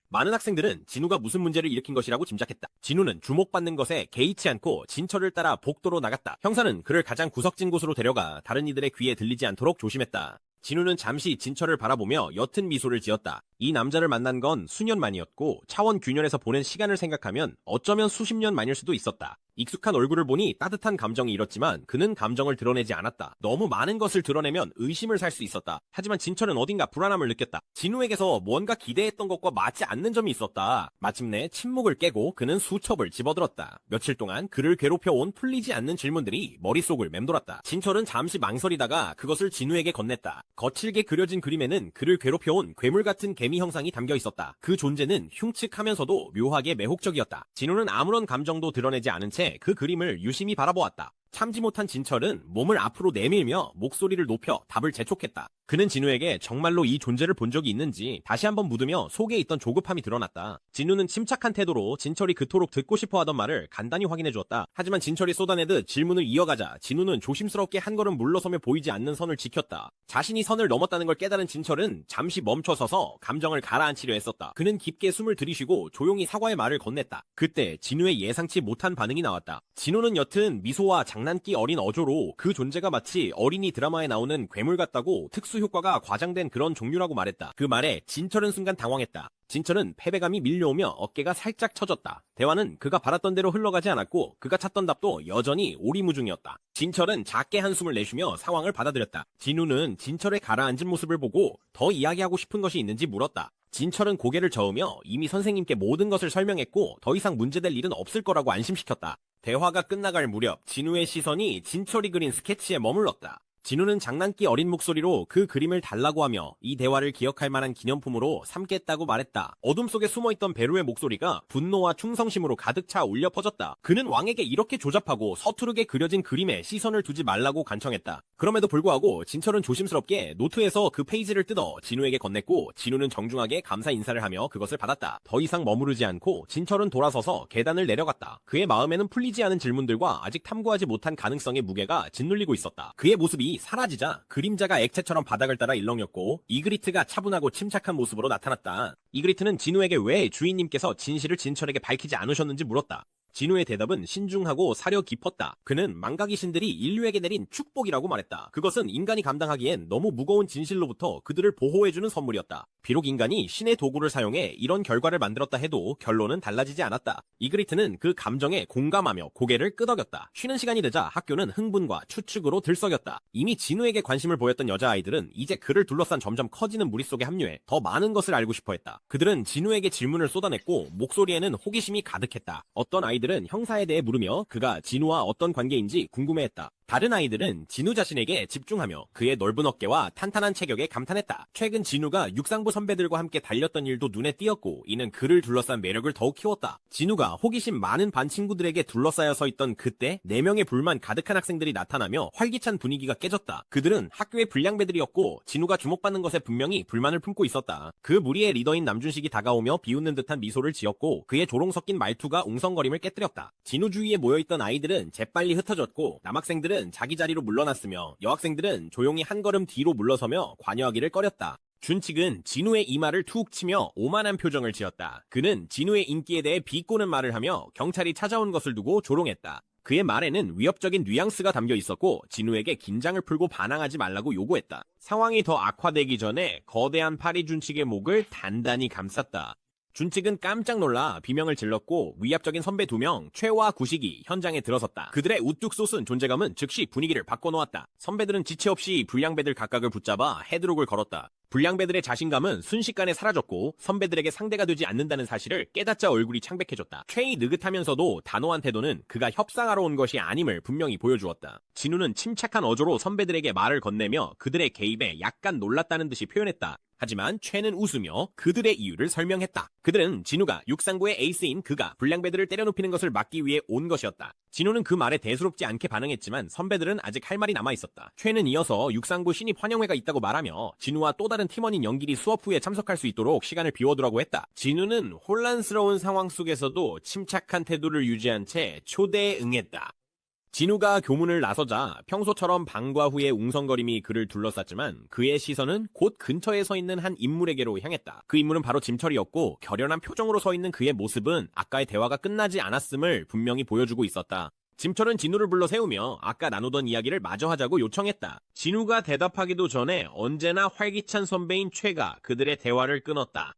많은 학생들은 진우가 무슨 문제를 일으킨 것이라고 짐작했다. 진우는 주목받는 것에 개의치 않고 진철을 따라 복도로 나갔다. 형사는 그를 가장 구석진 곳으로 데려가 다른 이들의 귀에 들리지 않도록 조심했다. 진우는 잠시 진철을 바라보며 옅은 미소를 지었다. 이 남자를 만난 건 수년 만이었고 차원 균열에서 보낸 시간을 생각하면 어쩌면 수십 년 만일 수도 있었다. 익숙한 얼굴을 보니 따뜻한 감정이 일었지만 그는 감정을 드러내지 않았다. 너무 많은 것을 드러내면 의심을 살 수 있었다. 하지만 진철은 어딘가 불안함을 느꼈다. 진우에게서 뭔가 기대했던 것과 맞지 않는 점이 있었다. 마침내 침묵을 깨고 그는 수첩을 집어들었다. 며칠 동안 그를 괴롭혀온 풀리지 않는 질문들이 머릿속을 맴돌았다. 진철은 잠시 망설이다가 그것을 진우에게 건넸다. 거칠게 그려진 그림에는 그를 괴롭혀온 괴물 같은 개미 형상이 담겨 있었다. 그 존재는 흉측하면서도 묘하게 매혹적이었다. 진우는 아무런 감정도 드러내지 않은 채 그 그림을 유심히 바라보았다. 참지 못한 진철은 몸을 앞으로 내밀며 목소리를 높여 답을 재촉했다. 그는 진우에게 정말로 이 존재를 본 적이 있는지 다시 한번 묻으며 속에 있던 조급함이 드러났다. 진우는 침착한 태도로 진철이 그토록 듣고 싶어 하던 말을 간단히 확인해 주었다. 하지만 진철이 쏟아내듯 질문을 이어가자 진우는 조심스럽게 한 걸음 물러서며 보이지 않는 선을 지켰다. 자신이 선을 넘었다는 걸 깨달은 진철은 잠시 멈춰서서 감정을 가라앉히려 했었다. 그는 깊게 숨을 들이쉬고 조용히 사과의 말을 건넸다. 그때 진우의 예상치 못한 반응이 나왔다. 진우는 옅은 미소와 장난기 어린 어조로 그 존재가 마치 어린이 드라마에 나오는 괴물 같다고 특수 효과가 과장된 그런 종류라고 말했다. 그 말에 진철은 순간 당황했다. 진철은 패배감이 밀려오며 어깨가 살짝 처졌다. 대화는 그가 바랐던 대로 흘러가지 않았고 그가 찾던 답도 여전히 오리무중이었다. 진철은 작게 한숨을 내쉬며 상황을 받아들였다. 진우는 진철의 가라앉은 모습을 보고 더 이야기하고 싶은 것이 있는지 물었다. 진철은 고개를 저으며 이미 선생님께 모든 것을 설명했고 더 이상 문제될 일은 없을 거라고 안심시켰다. 대화가 끝나갈 무렵 진우의 시선이 진철이 그린 스케치에 머물렀다. 진우는 장난기 어린 목소리로 그 그림을 달라고 하며 이 대화를 기억할 만한 기념품으로 삼겠다고 말했다. 어둠 속에 숨어있던 베루의 목소리가 분노와 충성심으로 가득 차 울려 퍼졌다. 그는 왕에게 이렇게 조잡하고 서투르게 그려진 그림에 시선을 두지 말라고 간청했다. 그럼에도 불구하고 진철은 조심스럽게 노트에서 그 페이지를 뜯어 진우에게 건넸고 진우는 정중하게 감사 인사를 하며 그것을 받았다. 더 이상 머무르지 않고 진철은 돌아서서 계단을 내려갔다. 그의 마음에는 풀리지 않은 질문들과 아직 탐구하지 못한 가능성의 무게가 짓눌리고 있었다. 그의 모습이 사라지자 그림자가 액체처럼 바닥을 따라 일렁였고 이그리트가 차분하고 침착한 모습으로 나타났다. 이그리트는 진우에게 왜 주인님께서 진실을 진철에게 밝히지 않으셨는지 물었다. 진우의 대답은 신중하고 사려 깊었다. 그는 망각의 신들이 인류에게 내린 축복이라고 말했다. 그것은 인간이 감당하기엔 너무 무거운 진실로부터 그들을 보호해주는 선물이었다. 비록 인간이 신의 도구를 사용해 이런 결과를 만들었다 해도 결론은 달라지지 않았다. 이그리트는 그 감정에 공감하며 고개를 끄덕였다. 쉬는 시간이 되자 학교는 흥분과 추측으로 들썩였다. 이미 진우에게 관심을 보였던 여자아이들은 이제 그를 둘러싼 점점 커지는 무리 속에 합류해 더 많은 것을 알고 싶어 했다. 그들은 진우에게 질문을 쏟아냈고 목소리에는 호기심이 가득했다. 어떤 아이들은 형사에 대해 물으며 그가 진우와 어떤 관계인지 궁금해했다. 다른 아이들은 진우 자신에게 집중하며 그의 넓은 어깨와 탄탄한 체격에 감탄했다. 최근 진우가 육상부 선배들과 함께 달렸던 일도 눈에 띄었고 이는 그를 둘러싼 매력을 더욱 키웠다. 진우가 호기심 많은 반 친구들에게 둘러싸여 서 있던 그때 4명의 불만 가득한 학생들이 나타나며 활기찬 분위기가 깨졌다. 그들은 학교의 불량배들이었고 진우가 주목받는 것에 분명히 불만을 품고 있었다. 그 무리의 리더인 남준식이 다가오며 비웃는 듯한 미소를 지었고 그의 조롱 섞인 말투가 웅성거림을 깨뜨렸다. 진우 주위에 모여있던 아이들은 재빨리 흩어졌고 남학생들은 자기 자리로 물러났으며 여학생들은 조용히 한 걸음 뒤로 물러서며 관여하기를 꺼렸다. 준칙은 진우의 이마를 툭 치며 오만한 표정을 지었다. 그는 진우의 인기에 대해 비꼬는 말을 하며 경찰이 찾아온 것을 두고 조롱했다. 그의 말에는 위협적인 뉘앙스가 담겨 있었고 진우에게 긴장을 풀고 반항하지 말라고 요구했다. 상황이 더 악화되기 전에 거대한 팔이 준칙의 목을 단단히 감쌌다. 준칙은 깜짝 놀라 비명을 질렀고 위압적인 선배 2명 최와 구식이 현장에 들어섰다. 그들의 우뚝 솟은 존재감은 즉시 분위기를 바꿔놓았다. 선배들은 지체 없이 불량배들 각각을 붙잡아 헤드록을 걸었다. 불량배들의 자신감은 순식간에 사라졌고 선배들에게 상대가 되지 않는다는 사실을 깨닫자 얼굴이 창백해졌다. 최이 느긋하면서도 단호한 태도는 그가 협상하러 온 것이 아님을 분명히 보여주었다. 진우는 침착한 어조로 선배들에게 말을 건네며 그들의 개입에 약간 놀랐다는 듯이 표현했다. 하지만 최는 웃으며 그들의 이유를 설명했다. 그들은 진우가 육상부의 에이스인 그가 불량배들을 때려눕히는 것을 막기 위해 온 것이었다. 진우는 그 말에 대수롭지 않게 반응했지만 선배들은 아직 할 말이 남아있었다. 최는 이어서 육상부 신입 환영회가 있다고 말하며 진우와 또 다른 팀원인 영길이 수업 후에 참석할 수 있도록 시간을 비워두라고 했다. 진우는 혼란스러운 상황 속에서도 침착한 태도를 유지한 채 초대에 응했다. 진우가 교문을 나서자 평소처럼 방과 후에 웅성거림이 그를 둘러쌌지만 그의 시선은 곧 근처에 서 있는 한 인물에게로 향했다. 그 인물은 바로 짐철이었고 결연한 표정으로 서 있는 그의 모습은 아까의 대화가 끝나지 않았음을 분명히 보여주고 있었다. 짐철은 진우를 불러 세우며 아까 나누던 이야기를 마저 하자고 요청했다. 진우가 대답하기도 전에 언제나 활기찬 선배인 최가 그들의 대화를 끊었다.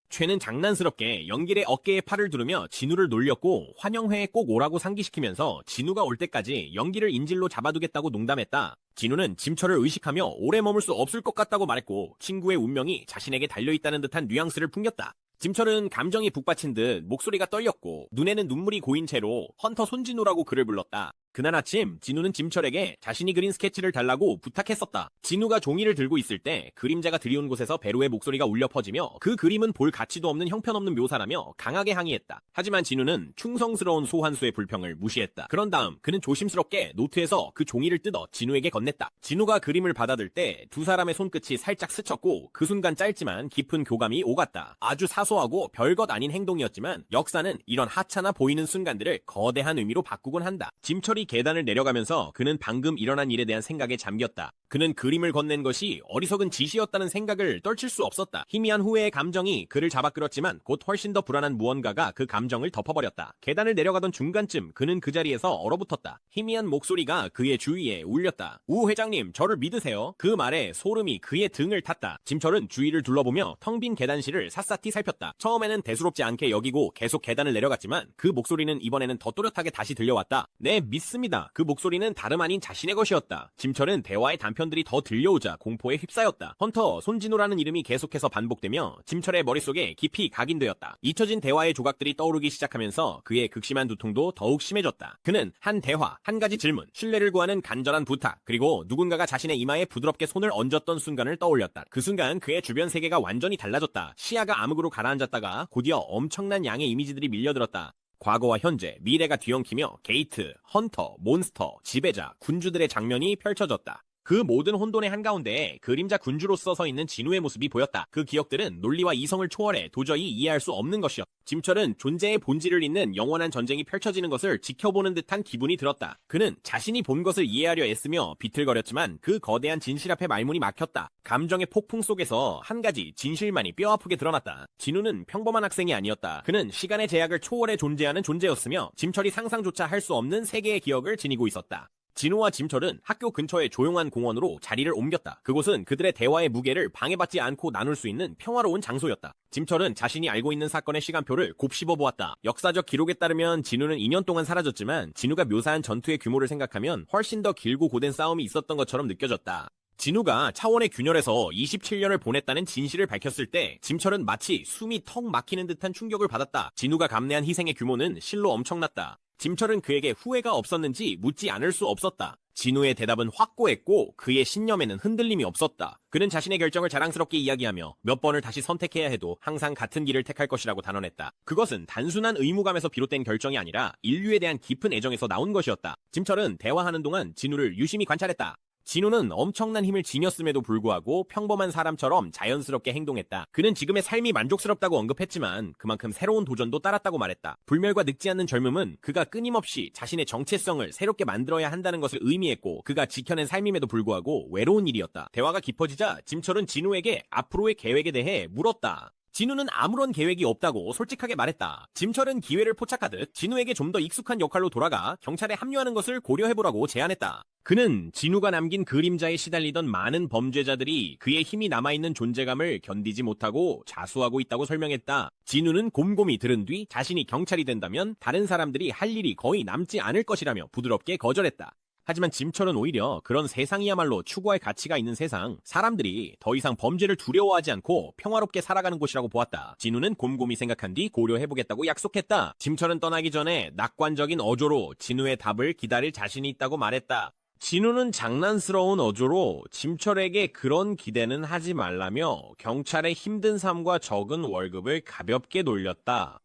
최는 장난스럽게 연길의 어깨에 팔을 두르며 진우를 놀렸고 환영회에 꼭 오라고 상기시키면서 진우가 올 때까지 연길을 인질로 잡아두겠다고 농담했다. 진우는 짐철을 의식하며 오래 머물 수 없을 것 같다고 말했고 친구의 운명이 자신에게 달려있다는 듯한 뉘앙스를 풍겼다. 짐철은 감정이 북받친 듯 목소리가 떨렸고 눈에는 눈물이 고인 채로 헌터 손진우라고 그를 불렀다. 그날 아침 진우는 짐철에게 자신이 그린 스케치를 달라고 부탁했었다. 진우가 종이를 들고 있을 때 그림자가 들이온 곳에서 베로의 목소리가 울려 퍼지며 그 그림은 볼 가치도 없는 형편없는 묘사라며 강하게 항의했다. 하지만 진우는 충성스러운 소환수의 불평을 무시했다. 그런 다음 그는 조심스럽게 노트에서 그 종이를 뜯어 진우에게 건넸다. 진우가 그림을 받아들 때 두 사람의 손끝이 살짝 스쳤고 그 순간 짧지만 깊은 교감이 오갔다. 아주 사소하고 별것 아닌 행동이었지만 역사는 이런 하찮아 보이는 순간들을 거대한 의미로 바꾸곤 한다. 짐철이 계단을 내려가면서 그는 방금 일어난 일에 대한 생각에 잠겼다. 그는 그림을 건넨 것이 어리석은 짓이었다는 생각을 떨칠 수 없었다. 희미한 후회의 감정이 그를 잡아끌었지만 곧 훨씬 더 불안한 무언가가 그 감정을 덮어버렸다. 계단을 내려가던 중간쯤 그는 그 자리에서 얼어붙었다. 희미한 목소리가 그의 주위에 울렸다. 우 회장님, 저를 믿으세요. 그 말에 소름이 그의 등을 탔다. 짐철은 주위를 둘러보며 텅 빈 계단실을 샅샅이 살폈다. 처음에는 대수롭지 않게 여기고 계속 계단을 내려갔지만 그 목소리는 이번에는 더 또렷하게 다시 들려왔다. 네, 믿습니다. 그 목소리는 다름 아닌 자신의 것이었다. 짐철은 대화의 단편들이 더 들려오자 공포에 휩싸였다. 헌터 손진우라는 이름이 계속해서 반복되며 짐철의 머릿속에 깊이 각인되었다. 잊혀진 대화의 조각들이 떠오르기 시작하면서 그의 극심한 두통도 더욱 심해졌다. 그는 한 대화, 한 가지 질문, 신뢰를 구하는 간절한 부탁, 그리고 누군가가 자신의 이마에 부드럽게 손을 얹었던 순간을 떠올렸다. 그 순간 그의 주변 세계가 완전히 달라졌다. 시야가 암흑으로 가라앉았다가 곧이어 엄청난 양의 이미지들이 밀려들었다. 과거와 현재, 미래가 뒤엉키며 게이트, 헌터, 몬스터, 지배자, 군주들의 장면이 펼쳐졌다. 그 모든 혼돈의 한가운데에 그림자 군주로서 서 있는 진우의 모습이 보였다. 그 기억들은 논리와 이성을 초월해 도저히 이해할 수 없는 것이었다. 짐철은 존재의 본질을 잇는 영원한 전쟁이 펼쳐지는 것을 지켜보는 듯한 기분이 들었다. 그는 자신이 본 것을 이해하려 애쓰며 비틀거렸지만 그 거대한 진실 앞에 말문이 막혔다. 감정의 폭풍 속에서 한 가지 진실만이 뼈아프게 드러났다. 진우는 평범한 학생이 아니었다. 그는 시간의 제약을 초월해 존재하는 존재였으며 짐철이 상상조차 할 수 없는 세계의 기억을 지니고 있었다. 진우와 짐철은 학교 근처의 조용한 공원으로 자리를 옮겼다. 그곳은 그들의 대화의 무게를 방해받지 않고 나눌 수 있는 평화로운 장소였다. 짐철은 자신이 알고 있는 사건의 시간표를 곱씹어 보았다. 역사적 기록에 따르면 진우는 2년 동안 사라졌지만 진우가 묘사한 전투의 규모를 생각하면 훨씬 더 길고 고된 싸움이 있었던 것처럼 느껴졌다. 진우가 차원의 균열에서 27년을 보냈다는 진실을 밝혔을 때 짐철은 마치 숨이 턱 막히는 듯한 충격을 받았다. 진우가 감내한 희생의 규모는 실로 엄청났다. 짐철은 그에게 후회가 없었는지 묻지 않을 수 없었다. 진우의 대답은 확고했고 그의 신념에는 흔들림이 없었다. 그는 자신의 결정을 자랑스럽게 이야기하며 몇 번을 다시 선택해야 해도 항상 같은 길을 택할 것이라고 단언했다. 그것은 단순한 의무감에서 비롯된 결정이 아니라 인류에 대한 깊은 애정에서 나온 것이었다. 짐철은 대화하는 동안 진우를 유심히 관찰했다. 진우는 엄청난 힘을 지녔음에도 불구하고 평범한 사람처럼 자연스럽게 행동했다. 그는 지금의 삶이 만족스럽다고 언급했지만 그만큼 새로운 도전도 따랐다고 말했다. 불멸과 늙지 않는 젊음은 그가 끊임없이 자신의 정체성을 새롭게 만들어야 한다는 것을 의미했고 그가 지켜낸 삶임에도 불구하고 외로운 일이었다. 대화가 깊어지자 짐철은 진우에게 앞으로의 계획에 대해 물었다. 진우는 아무런 계획이 없다고 솔직하게 말했다. 짐철은 기회를 포착하듯 진우에게 좀 더 익숙한 역할로 돌아가 경찰에 합류하는 것을 고려해보라고 제안했다. 그는 진우가 남긴 그림자에 시달리던 많은 범죄자들이 그의 힘이 남아있는 존재감을 견디지 못하고 자수하고 있다고 설명했다. 진우는 곰곰이 들은 뒤 자신이 경찰이 된다면 다른 사람들이 할 일이 거의 남지 않을 것이라며 부드럽게 거절했다. 하지만 짐철은 오히려 그런 세상이야말로 추구할 가치가 있는 세상, 사람들이 더 이상 범죄를 두려워하지 않고 평화롭게 살아가는 곳이라고 보았다. 진우는 곰곰이 생각한 뒤 고려해보겠다고 약속했다. 짐철은 떠나기 전에 낙관적인 어조로 진우의 답을 기다릴 자신이 있다고 말했다. 진우는 장난스러운 어조로 짐철에게 그런 기대는 하지 말라며 경찰의 힘든 삶과 적은 월급을 가볍게 놀렸다.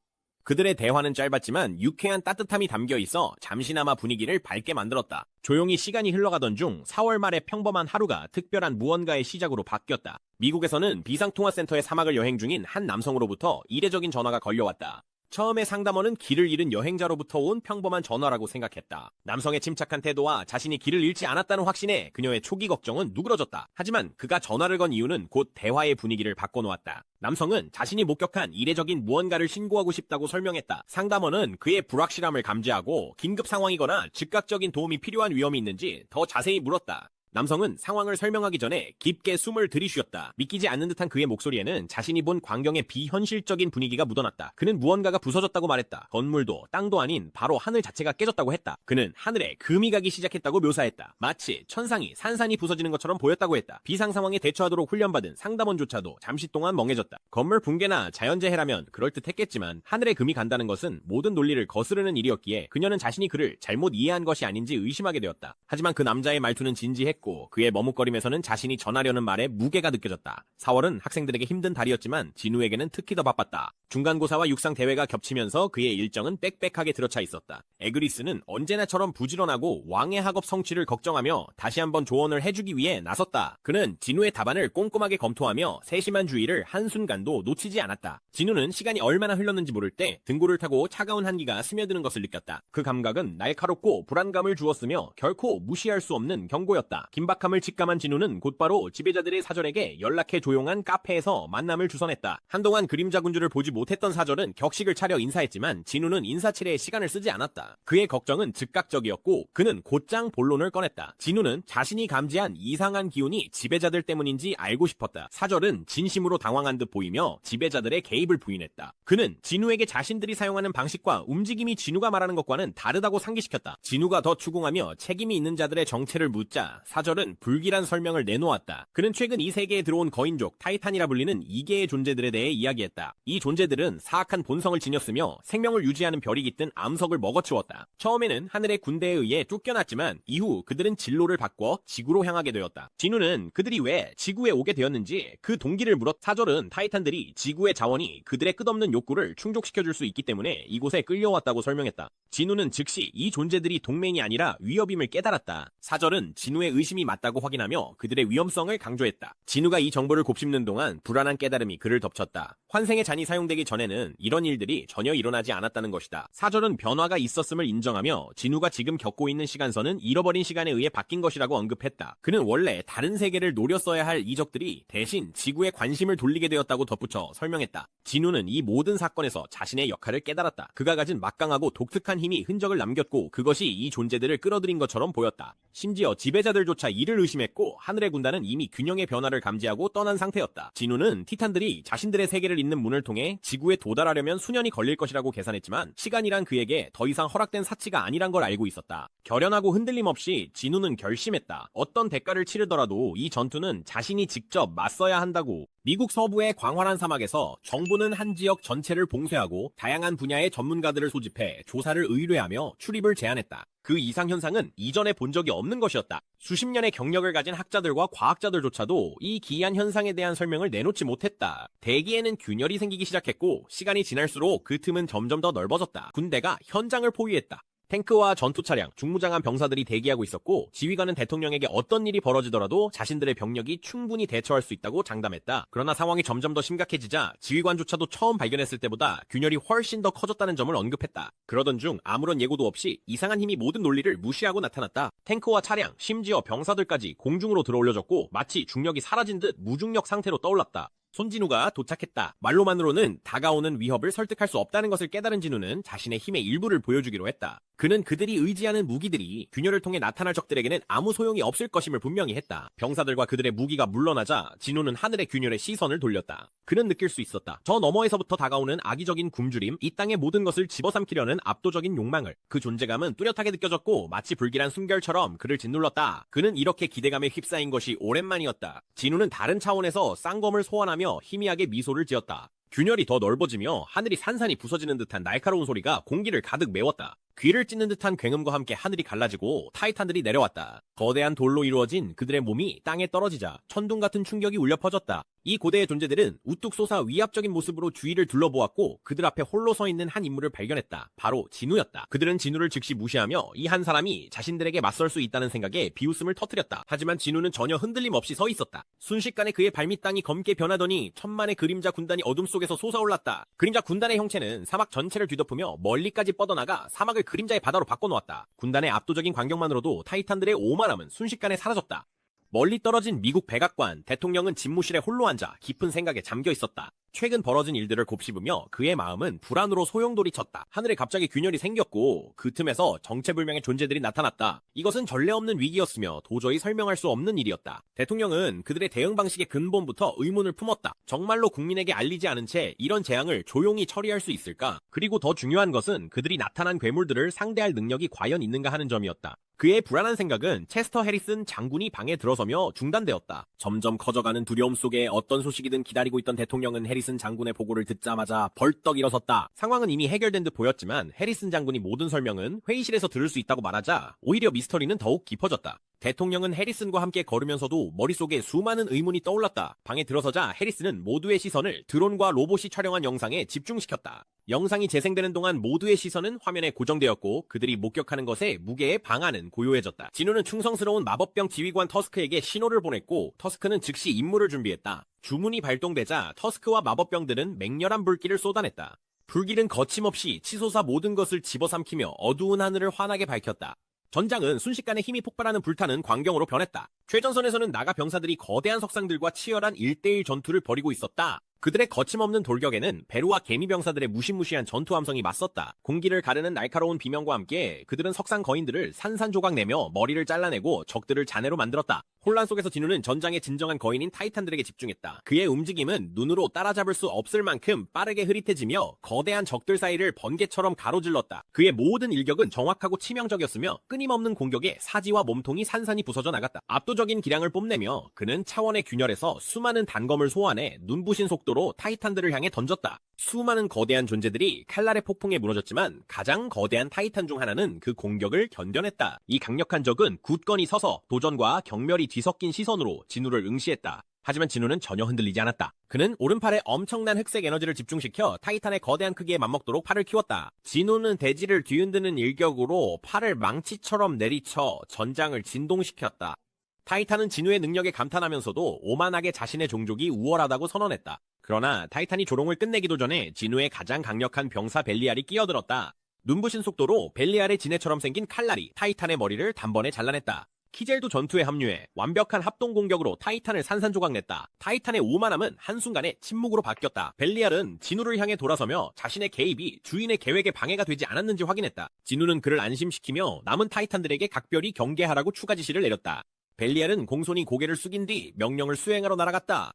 그들의 대화는 짧았지만 유쾌한 따뜻함이 담겨 있어 잠시나마 분위기를 밝게 만들었다. 조용히 시간이 흘러가던 중 4월 말의 평범한 하루가 특별한 무언가의 시작으로 바뀌었다. 미국에서는 비상통화센터의 사막을 여행 중인 한 남성으로부터 이례적인 전화가 걸려왔다. 처음에 상담원은 길을 잃은 여행자로부터 온 평범한 전화라고 생각했다. 남성의 침착한 태도와 자신이 길을 잃지 않았다는 확신에 그녀의 초기 걱정은 누그러졌다. 하지만 그가 전화를 건 이유는 곧 대화의 분위기를 바꿔놓았다. 남성은 자신이 목격한 이례적인 무언가를 신고하고 싶다고 설명했다. 상담원은 그의 불확실함을 감지하고 긴급 상황이거나 즉각적인 도움이 필요한 위험이 있는지 더 자세히 물었다. 남성은 상황을 설명하기 전에 깊게 숨을 들이쉬었다. 믿기지 않는 듯한 그의 목소리에는 자신이 본 광경의 비현실적인 분위기가 묻어났다. 그는 무언가가 부서졌다고 말했다. 건물도 땅도 아닌 바로 하늘 자체가 깨졌다고 했다. 그는 하늘에 금이 가기 시작했다고 묘사했다. 마치 천상이 산산이 부서지는 것처럼 보였다고 했다. 비상 상황에 대처하도록 훈련받은 상담원조차도 잠시 동안 멍해졌다. 건물 붕괴나 자연재해라면 그럴듯했겠지만 하늘에 금이 간다는 것은 모든 논리를 거스르는 일이었기에 그녀는 자신이 그를 잘못 이해한 것이 아닌지 의심하게 되었다. 하지만 그 남자의 말투는 진지했고 그의 머뭇거림에서는 자신이 전하려는 말에 무게가 느껴졌다. 4월은 학생들에게 힘든 달이었지만 진우에게는 특히 더 바빴다. 중간고사와 육상 대회가 겹치면서 그의 일정은 빽빽하게 들어차 있었다. 에그리스는 언제나처럼 부지런하고 왕의 학업 성취를 걱정하며 다시 한번 조언을 해주기 위해 나섰다. 그는 진우의 답안을 꼼꼼하게 검토하며 세심한 주의를 한순간도 놓치지 않았다. 진우는 시간이 얼마나 흘렀는지 모를 때 등골을 타고 차가운 한기가 스며드는 것을 느꼈다. 그 감각은 날카롭고 불안감을 주었으며 결코 무시할 수 없는 경고였다. 긴박함을 직감한 진우는 곧바로 지배자들의 사절에게 연락해 조용한 카페에서 만남을 주선했다. 한동안 그림자 군주를 보지 못했던 사절은 격식을 차려 인사했지만 진우는 인사치레에 시간을 쓰지 않았다. 그의 걱정은 즉각적이었고 그는 곧장 본론을 꺼냈다. 진우는 자신이 감지한 이상한 기운이 지배자들 때문인지 알고 싶었다. 사절은 진심으로 당황한 듯 보이며 지배자들의 개입을 부인했다. 그는 진우에게 자신들이 사용하는 방식과 움직임이 진우가 말하는 것과는 다르다고 상기시켰다. 진우가 더 추궁하며 책임이 있는 자들의 정체를 묻자 사절은 불길한 설명을 내놓았다. 그는 최근 이 세계에 들어온 거인족 타이탄이라 불리는 2개의 존재들에 대해 이야기했다. 이 존재들은 사악한 본성을 지녔으며 생명을 유지하는 별이 깃든 암석을 먹어치웠다. 처음에는 하늘의 군대에 의해 쫓겨났지만 이후 그들은 진로를 바꿔 지구로 향하게 되었다. 진우는 그들이 왜 지구에 오게 되었는지 그 동기를 물었. 사절은 타이탄들이 지구의 자원이 그들의 끝없는 욕구를 충족시켜줄 수 있기 때문에 이곳에 끌려왔다고 설명했다. 진우는 즉시 이 존재들이 동맹이 아니라 위협임을 깨달았다. 사절은 진우의 의심이 맞다고 확인하며 그들의 위험성을 강조했다. 진우가 이 정보를 곱씹는 동안 불안한 깨달음이 그를 덮쳤다. 환생의 잔이 사용되기 전에는 이런 일들이 전혀 일어나지 않았다는 것이다. 사절은 변화가 있었음을 인정하며 진우가 지금 겪고 있는 시간선은 잃어버린 시간에 의해 바뀐 것이라고 언급했다. 그는 원래 다른 세계를 노렸어야 할 이적들이 대신 지구에 관심을 돌리게 되었다고 덧붙여 설명했다. 진우는 이 모든 사건에서 자신의 역할을 깨달았다. 그가 가진 막강하고 독특한 힘이 흔적을 남겼고 그것이 이 존재들을 끌어들인 것처럼 보였다. 심지어 지배자들조차 이를 의심했고 하늘의 군단은 이미 균형의 변화를 감지하고 떠난 상태였다. 진우는 티탄들이 자신들의 세계를 잇는 문을 통해 지구에 도달하려면 수년이 걸릴 것이라고 계산했지만 시간이란 그에게 더 이상 허락된 사치가 아니란 걸 알고 있었다. 결연하고 흔들림 없이 진우는 결심했다. 어떤 대가를 치르더라도 이 전투는 자신이 직접 맞서야 한다고. 미국 서부의 광활한 사막에서 정부는 한 지역 전체를 봉쇄하고 다양한 분야의 전문가들을 소집해 조사를 의뢰하며 출입을 제한했다. 그 이상현상은 이전에 본 적이 없는 것이었다. 수십 년의 경력을 가진 학자들과 과학자들조차도 이 기이한 현상에 대한 설명을 내놓지 못했다. 대기에는 균열이 생기기 시작했고 시간이 지날수록 그 틈은 점점 더 넓어졌다. 군대가 현장을 포위했다. 탱크와 전투 차량, 중무장한 병사들이 대기하고 있었고 지휘관은 대통령에게 어떤 일이 벌어지더라도 자신들의 병력이 충분히 대처할 수 있다고 장담했다. 그러나 상황이 점점 더 심각해지자 지휘관조차도 처음 발견했을 때보다 균열이 훨씬 더 커졌다는 점을 언급했다. 그러던 중 아무런 예고도 없이 이상한 힘이 모든 논리를 무시하고 나타났다. 탱크와 차량, 심지어 병사들까지 공중으로 들어올려졌고 마치 중력이 사라진 듯 무중력 상태로 떠올랐다. 손진우가 도착했다. 말로만으로는 다가오는 위협을 설득할 수 없다는 것을 깨달은 진우는 자신의 힘의 일부를 보여주기로 했다. 그는 그들이 의지하는 무기들이 균열을 통해 나타날 적들에게는 아무 소용이 없을 것임을 분명히 했다. 병사들과 그들의 무기가 물러나자 진우는 하늘의 균열에 시선을 돌렸다. 그는 느낄 수 있었다. 저 너머에서부터 다가오는 악의적인 굶주림, 이 땅의 모든 것을 집어삼키려는 압도적인 욕망을. 그 존재감은 뚜렷하게 느껴졌고 마치 불길한 숨결처럼 그를 짓눌렀다. 그는 이렇게 기대감에 휩싸인 것이 오랜만이었다. 진우는 다른 차원에서 쌍검을 소환하며 희미하게 미소를 지었다. 균열이 더 넓어지며 하늘이 산산이 부서지는 듯한 날카로운 소리가 공기를 가득 메웠다. 귀를 찢는 듯한 굉음과 함께 하늘이 갈라지고 타이탄들이 내려왔다. 거대한 돌로 이루어진 그들의 몸이 땅에 떨어지자 천둥 같은 충격이 울려 퍼졌다. 이 고대의 존재들은 우뚝 솟아 위압적인 모습으로 주위를 둘러보았고 그들 앞에 홀로 서 있는 한 인물을 발견했다. 바로 진우였다. 그들은 진우를 즉시 무시하며 이 한 사람이 자신들에게 맞설 수 있다는 생각에 비웃음을 터뜨렸다. 하지만 진우는 전혀 흔들림 없이 서 있었다. 순식간에 그의 발밑 땅이 검게 변하더니 천만의 그림자 군단이 어둠 속에서 솟아올랐다. 그림자 군단의 형체는 사막 전체를 뒤덮으며 멀리까지 뻗어나가 사막을 그림자의 바다로 바꿔놓았다. 군단의 압도적인 광경만으로도 타이탄들의 오만함은 순식간에 사라졌다. 멀리 떨어진 미국 백악관, 대통령은 집무실에 홀로 앉아 깊은 생각에 잠겨 있었다. 최근 벌어진 일들을 곱씹으며 그의 마음은 불안으로 소용돌이쳤다. 하늘에 갑자기 균열이 생겼고 그 틈에서 정체불명의 존재들이 나타났다. 이것은 전례 없는 위기였으며 도저히 설명할 수 없는 일이었다. 대통령은 그들의 대응 방식의 근본부터 의문을 품었다. 정말로 국민에게 알리지 않은 채 이런 재앙을 조용히 처리할 수 있을까? 그리고 더 중요한 것은 그들이 나타난 괴물들을 상대할 능력이 과연 있는가 하는 점이었다. 그의 불안한 생각은 체스터 해리슨 장군이 방에 들어서며 중단되었다. 점점 커져가는 두려움 속에 어떤 소식이든 기다리고 있던 대통령은 해리슨 장군의 보고를 듣자마자 벌떡 일어섰다. 상황은 이미 해결된 듯 보였지만 해리슨 장군이 모든 설명은 회의실에서 들을 수 있다고 말하자 오히려 미스터리는 더욱 깊어졌다. 대통령은 해리슨과 함께 걸으면서도 머릿속에 수많은 의문이 떠올랐다. 방에 들어서자 해리슨은 모두의 시선을 드론과 로봇이 촬영한 영상에 집중시켰다. 영상이 재생되는 동안 모두의 시선은 화면에 고정되었고 그들이 목격하는 것에 무게의 방안은 고요해졌다. 진우는 충성스러운 마법병 지휘관 터스크에게 신호를 보냈고 터스크는 즉시 임무를 준비했다. 주문이 발동되자 터스크와 마법병들은 맹렬한 불길을 쏟아냈다. 불길은 거침없이 치솟아 모든 것을 집어삼키며 어두운 하늘을 환하게 밝혔다. 전장은 순식간에 힘이 폭발하는 불타는 광경으로 변했다. 최전선에서는 나가 병사들이 거대한 석상들과 치열한 1대1 전투를 벌이고 있었다. 그들의 거침없는 돌격에는 베루와 개미 병사들의 무시무시한 전투 함성이 맞섰다. 공기를 가르는 날카로운 비명과 함께 그들은 석상 거인들을 산산조각 내며 머리를 잘라내고 적들을 잔해로 만들었다. 혼란 속에서 진우는 전장의 진정한 거인인 타이탄들에게 집중했다. 그의 움직임은 눈으로 따라잡을 수 없을 만큼 빠르게 흐릿해지며 거대한 적들 사이를 번개처럼 가로질렀다. 그의 모든 일격은 정확하고 치명적이었으며 끊임없는 공격에 사지와 몸통이 산산이 부서져 나갔다. 압도적인 기량을 뽐내며 그는 차원의 균열에서 수많은 단검을 소환해 눈부신 속도로 타이탄들을 향해 던졌다. 수많은 거대한 존재들이 칼날의 폭풍에 무너졌지만 가장 거대한 타이탄 중 하나는 그 공격을 견뎌냈다. 이 강력한 적은 굳건히 서서 도전과 경멸이 뒤섞인 시선으로 진우를 응시했다. 하지만 진우는 전혀 흔들리지 않았다. 그는 오른팔에 엄청난 흑색 에너지를 집중시켜 타이탄의 거대한 크기에 맞먹도록 팔을 키웠다. 진우는 대지를 뒤흔드는 일격으로 팔을 망치처럼 내리쳐 전장을 진동시켰다. 타이탄은 진우의 능력에 감탄하면서도 오만하게 자신의 종족이 우월하다고 선언했다. 그러나 타이탄이 조롱을 끝내기도 전에 진우의 가장 강력한 병사 벨리알이 끼어들었다. 눈부신 속도로 벨리알의 지네처럼 생긴 칼날이 타이탄의 머리를 단번에 잘라냈다. 키젤도 전투에 합류해 완벽한 합동 공격으로 타이탄을 산산조각 냈다. 타이탄의 오만함은 한순간에 침묵으로 바뀌었다. 벨리알은 진우를 향해 돌아서며 자신의 개입이 주인의 계획에 방해가 되지 않았는지 확인했다. 진우는 그를 안심시키며 남은 타이탄들에게 각별히 경계하라고 추가 지시를 내렸다. 벨리알은 공손히 고개를 숙인 뒤 명령을 수행하러 날아갔다.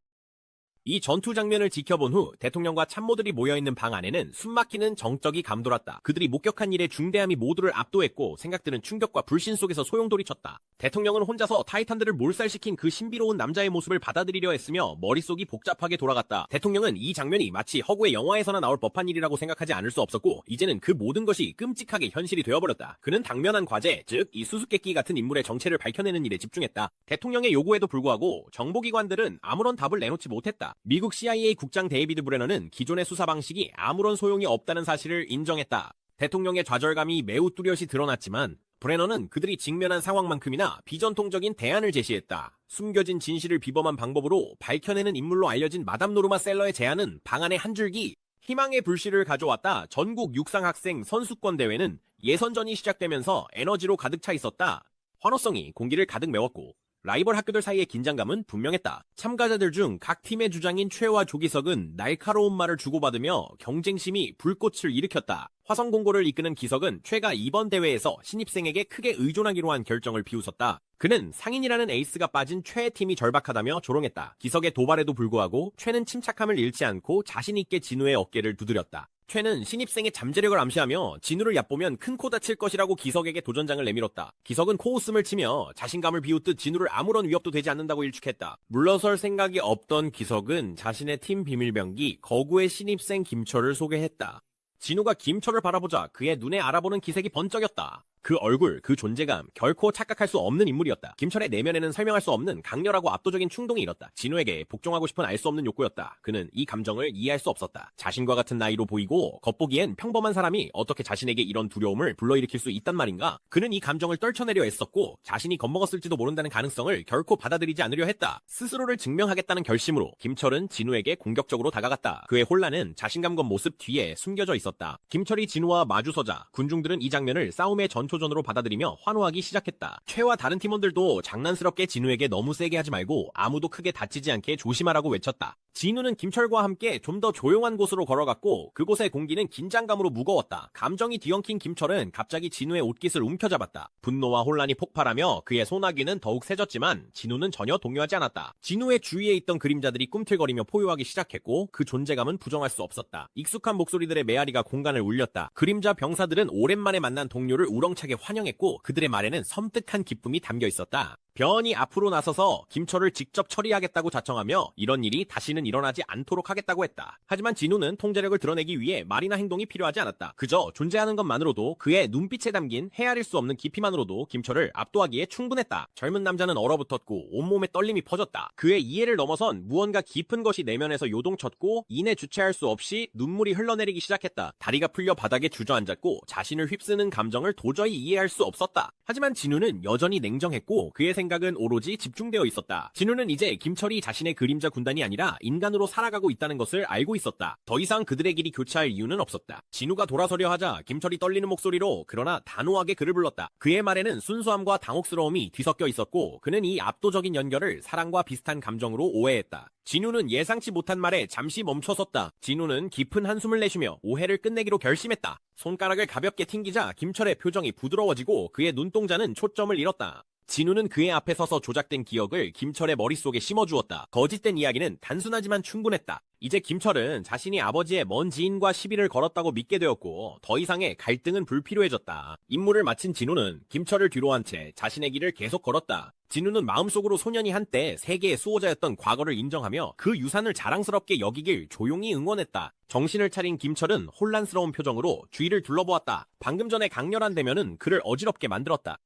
이 전투 장면을 지켜본 후 대통령과 참모들이 모여있는 방 안에는 숨막히는 정적이 감돌았다. 그들이 목격한 일의 중대함이 모두를 압도했고 생각들은 충격과 불신 속에서 소용돌이쳤다. 대통령은 혼자서 타이탄들을 몰살시킨 그 신비로운 남자의 모습을 받아들이려 했으며 머릿속이 복잡하게 돌아갔다. 대통령은 이 장면이 마치 허구의 영화에서나 나올 법한 일이라고 생각하지 않을 수 없었고 이제는 그 모든 것이 끔찍하게 현실이 되어버렸다. 그는 당면한 과제, 즉 이 수수께끼 같은 인물의 정체를 밝혀내는 일에 집중했다. 대통령의 요구에도 불구하고 정보기관들은 아무런 답을 내놓지 못했다. 미국 CIA 국장 데이비드 브레너는 기존의 수사 방식이 아무런 소용이 없다는 사실을 인정했다. 대통령의 좌절감이 매우 뚜렷이 드러났지만 브레너는 그들이 직면한 상황만큼이나 비전통적인 대안을 제시했다. 숨겨진 진실을 비범한 방법으로 밝혀내는 인물로 알려진 마담 노르마 셀러의 제안은 방안의 한 줄기, 희망의 불씨를 가져왔다. 전국 육상학생 선수권 대회는 예선전이 시작되면서 에너지로 가득 차 있었다. 환호성이 공기를 가득 메웠고 라이벌 학교들 사이의 긴장감은 분명했다. 참가자들 중 각 팀의 주장인 최와 조기석은 날카로운 말을 주고받으며 경쟁심이 불꽃을 일으켰다. 화성공고를 이끄는 기석은 최가 이번 대회에서 신입생에게 크게 의존하기로 한 결정을 비웃었다. 그는 상인이라는 에이스가 빠진 최의 팀이 절박하다며 조롱했다. 기석의 도발에도 불구하고 최는 침착함을 잃지 않고 자신있게 진우의 어깨를 두드렸다. 최는 신입생의 잠재력을 암시하며 진우를 얕보면 큰 코 다칠 것이라고 기석에게 도전장을 내밀었다. 기석은 코웃음을 치며 자신감을 비웃듯 진우를 아무런 위협도 되지 않는다고 일축했다. 물러설 생각이 없던 기석은 자신의 팀 비밀병기 거구의 신입생 김철을 소개했다. 진우가 김철을 바라보자 그의 눈에 알아보는 기색이 번쩍였다. 그 얼굴, 그 존재감, 결코 착각할 수 없는 인물이었다. 김철의 내면에는 설명할 수 없는 강렬하고 압도적인 충동이 일었다. 진우에게 복종하고 싶은 알 수 없는 욕구였다. 그는 이 감정을 이해할 수 없었다. 자신과 같은 나이로 보이고 겉보기엔 평범한 사람이 어떻게 자신에게 이런 두려움을 불러일으킬 수 있단 말인가? 그는 이 감정을 떨쳐내려 애썼고 자신이 겁먹었을지도 모른다는 가능성을 결코 받아들이지 않으려 했다. 스스로를 증명하겠다는 결심으로 김철은 진우에게 공격적으로 다가갔다. 그의 혼란은 자신감과 모습 뒤에 숨겨져 있었다. 김철이 진우와 마주서자 군중들은 이 장면을 싸움의 전초전으로 받아들이며 환호하기 시작했다. 최와 다른 팀원들도 장난스럽게 진우에게 너무 세게 하지 말고 아무도 크게 다치지 않게 조심하라고 외쳤다. 진우는 김철과 함께 좀 더 조용한 곳으로 걸어갔고 그곳의 공기는 긴장감으로 무거웠다. 감정이 뒤엉킨 김철은 갑자기 진우의 옷깃을 움켜잡았다. 분노와 혼란이 폭발하며 그의 소나귀는 더욱 세졌지만 진우는 전혀 동요하지 않았다. 진우의 주위에 있던 그림자들이 꿈틀거리며 포효하기 시작했고 그 존재감은 부정할 수 없었다. 익숙한 목소리들의 메아리가 공간을 울렸다. 그림자 병사들은 오랜만에 만난 동료를 우렁차게 환영했고 그들의 말에는 섬뜩한 기쁨이 담겨 있었다. 변이 앞으로 나서서 김철을 직접 처리하겠다고 자청하며 이런 일이 다시는 일어나지 않도록 하겠다고 했다. 하지만 진우는 통제력을 드러내기 위해 말이나 행동이 필요하지 않았다. 그저 존재하는 것만으로도 그의 눈빛에 담긴 헤아릴 수 없는 깊이만으로도 김철을 압도하기에 충분했다. 젊은 남자는 얼어붙었고 온몸에 떨림이 퍼졌다. 그의 이해를 넘어선 무언가 깊은 것이 내면에서 요동쳤고 이내 주체할 수 없이 눈물이 흘러내리기 시작했다. 다리가 풀려 바닥에 주저앉았고 자신을 휩쓰는 감정을 도저히 이해할 수 없었다. 하지만 진우는 여전히 냉정했고 그의 생각은 오로지 집중되어 있었다. 진우는 이제 김철이 자신의 그림자 군단이 아니라 인간으로 살아가고 있다는 것을 알고 있었다. 더 이상 그들의 길이 교차할 이유는 없었다. 진우가 돌아서려 하자 김철이 떨리는 목소리로 그러나 단호하게 그를 불렀다. 그의 말에는 순수함과 당혹스러움이 뒤섞여 있었고 그는 이 압도적인 연결을 사랑과 비슷한 감정으로 오해했다. 진우는 예상치 못한 말에 잠시 멈춰섰다. 진우는 깊은 한숨을 내쉬며 오해를 끝내기로 결심했다. 손가락을 가볍게 튕기자 김철의 표정이 부드러워지고 그의 눈동자는 초점을 잃었다. 진우는 그의 앞에 서서 조작된 기억을 김철의 머릿속에 심어주었다. 거짓된 이야기는 단순하지만 충분했다. 이제 김철은 자신이 아버지의 먼 지인과 시비를 걸었다고 믿게 되었고 더 이상의 갈등은 불필요해졌다. 임무를 마친 진우는 김철을 뒤로 한 채 자신의 길을 계속 걸었다. 진우는 마음속으로 소년이 한때 세계의 수호자였던 과거를 인정하며 그 유산을 자랑스럽게 여기길 조용히 응원했다. 정신을 차린 김철은 혼란스러운 표정으로 주위를 둘러보았다. 방금 전에 강렬한 대면은 그를 어지럽게 만들었다.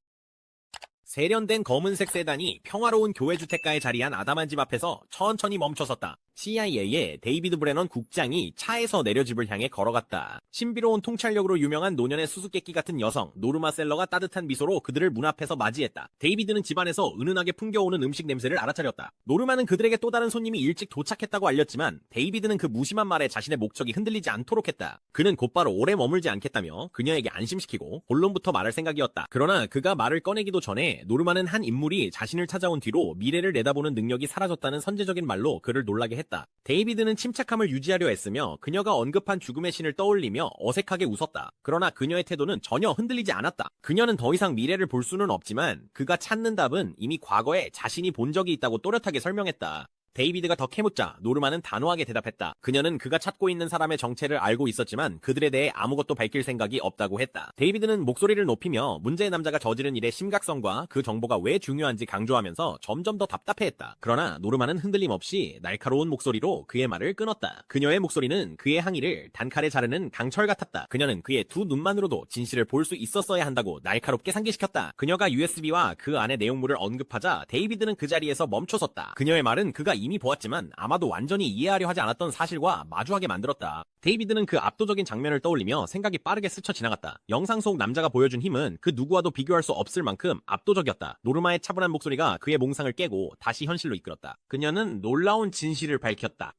세련된 검은색 세단이 평화로운 교회 주택가에 자리한 아담한 집 앞에서 천천히 멈춰섰다. CIA의 데이비드 브레넌 국장이 차에서 내려 집을 향해 걸어갔다. 신비로운 통찰력으로 유명한 노년의 수수께끼 같은 여성 노르마 셀러가 따뜻한 미소로 그들을 문 앞에서 맞이했다. 데이비드는 집안에서 은은하게 풍겨오는 음식 냄새를 알아차렸다. 노르마는 그들에게 또 다른 손님이 일찍 도착했다고 알렸지만 데이비드는 그 무심한 말에 자신의 목적이 흔들리지 않도록 했다. 그는 곧바로 오래 머물지 않겠다며 그녀에게 안심시키고 본론부터 말할 생각이었다. 그러나 그가 말을 꺼내기도 전에 노르마는 한 인물이 자신을 찾아온 뒤로 미래를 내다보는 능력이 사라졌다는 선제적인 말로 그를 놀라게 했다. 데이비드는 침착함을 유지하려 애쓰며 그녀가 언급한 죽음의 신을 떠올리며 어색하게 웃었다. 그러나 그녀의 태도는 전혀 흔들리지 않았다. 그녀는 더 이상 미래를 볼 수는 없지만 그가 찾는 답은 이미 과거에 자신이 본 적이 있다고 또렷하게 설명했다. 데이비드가 더 캐묻자 노르마는 단호하게 대답했다. 그녀는 그가 찾고 있는 사람의 정체를 알고 있었지만 그들에 대해 아무것도 밝힐 생각이 없다고 했다. 데이비드는 목소리를 높이며 문제의 남자가 저지른 일의 심각성과 그 정보가 왜 중요한지 강조하면서 점점 더 답답해했다. 그러나 노르마는 흔들림 없이 날카로운 목소리로 그의 말을 끊었다. 그녀의 목소리는 그의 항의를 단칼에 자르는 강철 같았다. 그녀는 그의 두 눈만으로도 진실을 볼 수 있었어야 한다고 날카롭게 상기시켰다. 그녀가 USB와 그 안의 내용물을 언급하자 데이비드는 그 자리에서 멈춰섰다. 그녀의 말은 그가 이미 보았지만 아마도 완전히 이해하려 하지 않았던 사실과 마주하게 만들었다. 데이비드는 그 압도적인 장면을 떠올리며 생각이 빠르게 스쳐 지나갔다. 영상 속 남자가 보여준 힘은 그 누구와도 비교할 수 없을 만큼 압도적이었다. 노르마의 차분한 목소리가 그의 몽상을 깨고 다시 현실로 이끌었다. 그녀는 놀라운 진실을 밝혔다.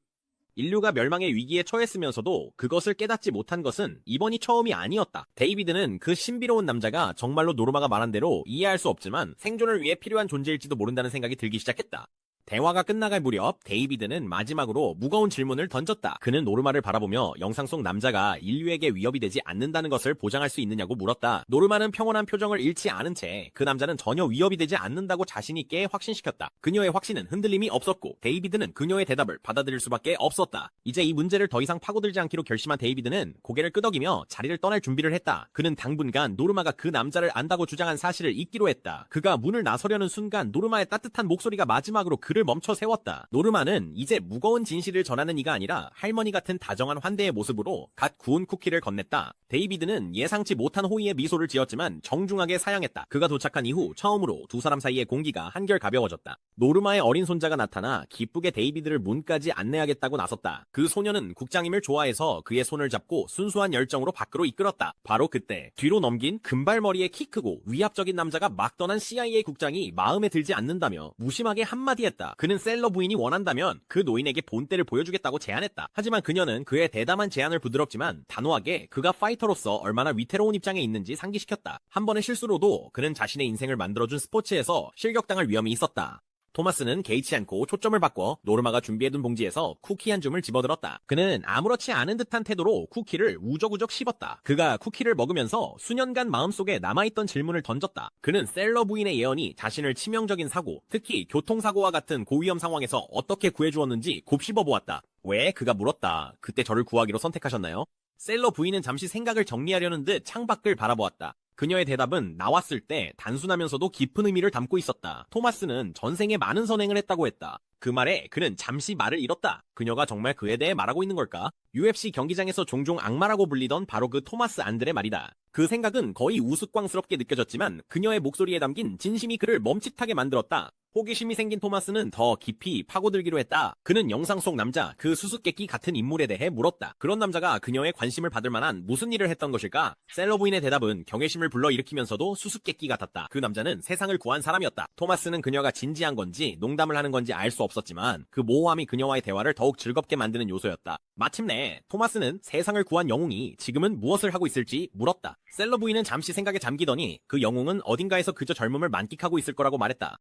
인류가 멸망의 위기에 처했으면서도 그것을 깨닫지 못한 것은 이번이 처음이 아니었다. 데이비드는 그 신비로운 남자가 정말로 노르마가 말한 대로 이해할 수 없지만 생존을 위해 필요한 존재일지도 모른다는 생각이 들기 시작했다. 대화가 끝나갈 무렵 데이비드는 마지막으로 무거운 질문을 던졌다. 그는 노르마를 바라보며 영상 속 남자가 인류에게 위협이 되지 않는다는 것을 보장할 수 있느냐고 물었다. 노르마는 평온한 표정을 잃지 않은 채 그 남자는 전혀 위협이 되지 않는다고 자신있게 확신시켰다. 그녀의 확신은 흔들림이 없었고 데이비드는 그녀의 대답을 받아들일 수밖에 없었다. 이제 이 문제를 더 이상 파고들지 않기로 결심한 데이비드는 고개를 끄덕이며 자리를 떠날 준비를 했다. 그는 당분간 노르마가 그 남자를 안다고 주장한 사실을 잊기로 했다. 그가 문을 나서려는 순간 노르마의 따뜻한 목소리가 마지막으로 그를 그를 멈춰 세웠다. 노르마는 이제 무거운 진실을 전하는 이가 아니라 할머니 같은 다정한 환대의 모습으로 갓 구운 쿠키를 건넸다. 데이비드는 예상치 못한 호의의 미소를 지었지만 정중하게 사양했다. 그가 도착한 이후 처음으로 두 사람 사이의 공기가 한결 가벼워졌다. 노르마의 어린 손자가 나타나 기쁘게 데이비드를 문까지 안내하겠다고 나섰다. 그 소녀는 국장님을 좋아해서 그의 손을 잡고 순수한 열정으로 밖으로 이끌었다. 바로 그때 뒤로 넘긴 금발머리의 키 크고 위압적인 남자가 막 떠난 CIA 국장이 마음에 들지 않는다며 무심하게 한마디 했다. 그는 셀러 부인이 원한다면 그 노인에게 본때를 보여주겠다고 제안했다. 하지만 그녀는 그의 대담한 제안을 부드럽지만 단호하게 그가 파이터로서 얼마나 위태로운 입장에 있는지 상기시켰다. 한 번의 실수로도 그는 자신의 인생을 만들어준 스포츠에서 실격당할 위험이 있었다. 토마스는 개의치 않고 초점을 바꿔 노르마가 준비해둔 봉지에서 쿠키 한 줌을 집어들었다. 그는 아무렇지 않은 듯한 태도로 쿠키를 우적우적 씹었다. 그가 쿠키를 먹으면서 수년간 마음속에 남아있던 질문을 던졌다. 그는 셀러 부인의 예언이 자신을 치명적인 사고, 특히 교통사고와 같은 고위험 상황에서 어떻게 구해주었는지 곱씹어보았다. 왜? 그가 물었다. 그때 저를 구하기로 선택하셨나요? 셀러 부인은 잠시 생각을 정리하려는 듯 창밖을 바라보았다. 그녀의 대답은 나왔을 때 단순하면서도 깊은 의미를 담고 있었다. 토마스는 전생에 많은 선행을 했다고 했다. 그 말에 그는 잠시 말을 잃었다. 그녀가 정말 그에 대해 말하고 있는 걸까? UFC 경기장에서 종종 악마라고 불리던 바로 그 토마스 안드레 말이다. 그 생각은 거의 우스꽝스럽게 느껴졌지만 그녀의 목소리에 담긴 진심이 그를 멈칫하게 만들었다. 호기심이 생긴 토마스는 더 깊이 파고들기로 했다. 그는 영상 속 남자, 그 수수께끼 같은 인물에 대해 물었다. 그런 남자가 그녀의 관심을 받을 만한 무슨 일을 했던 것일까? 셀러 부인의 대답은 경외심을 불러일으키면서도 수수께끼 같았다. 그 남자는 세상을 구한 사람이었다. 토마스는 그녀가 진지한 건지 농담을 하는 건지 알 수 없었지만 그 모호함이 그녀와의 대화를 더욱 즐겁게 만드는 요소였다. 마침내 토마스는 세상을 구한 영웅이 지금은 무엇을 하고 있을지 물었다. 셀러 부인은 잠시 생각에 잠기더니 그 영웅은 어딘가에서 그저 젊음을 만끽하고 있을 거라고 말했다.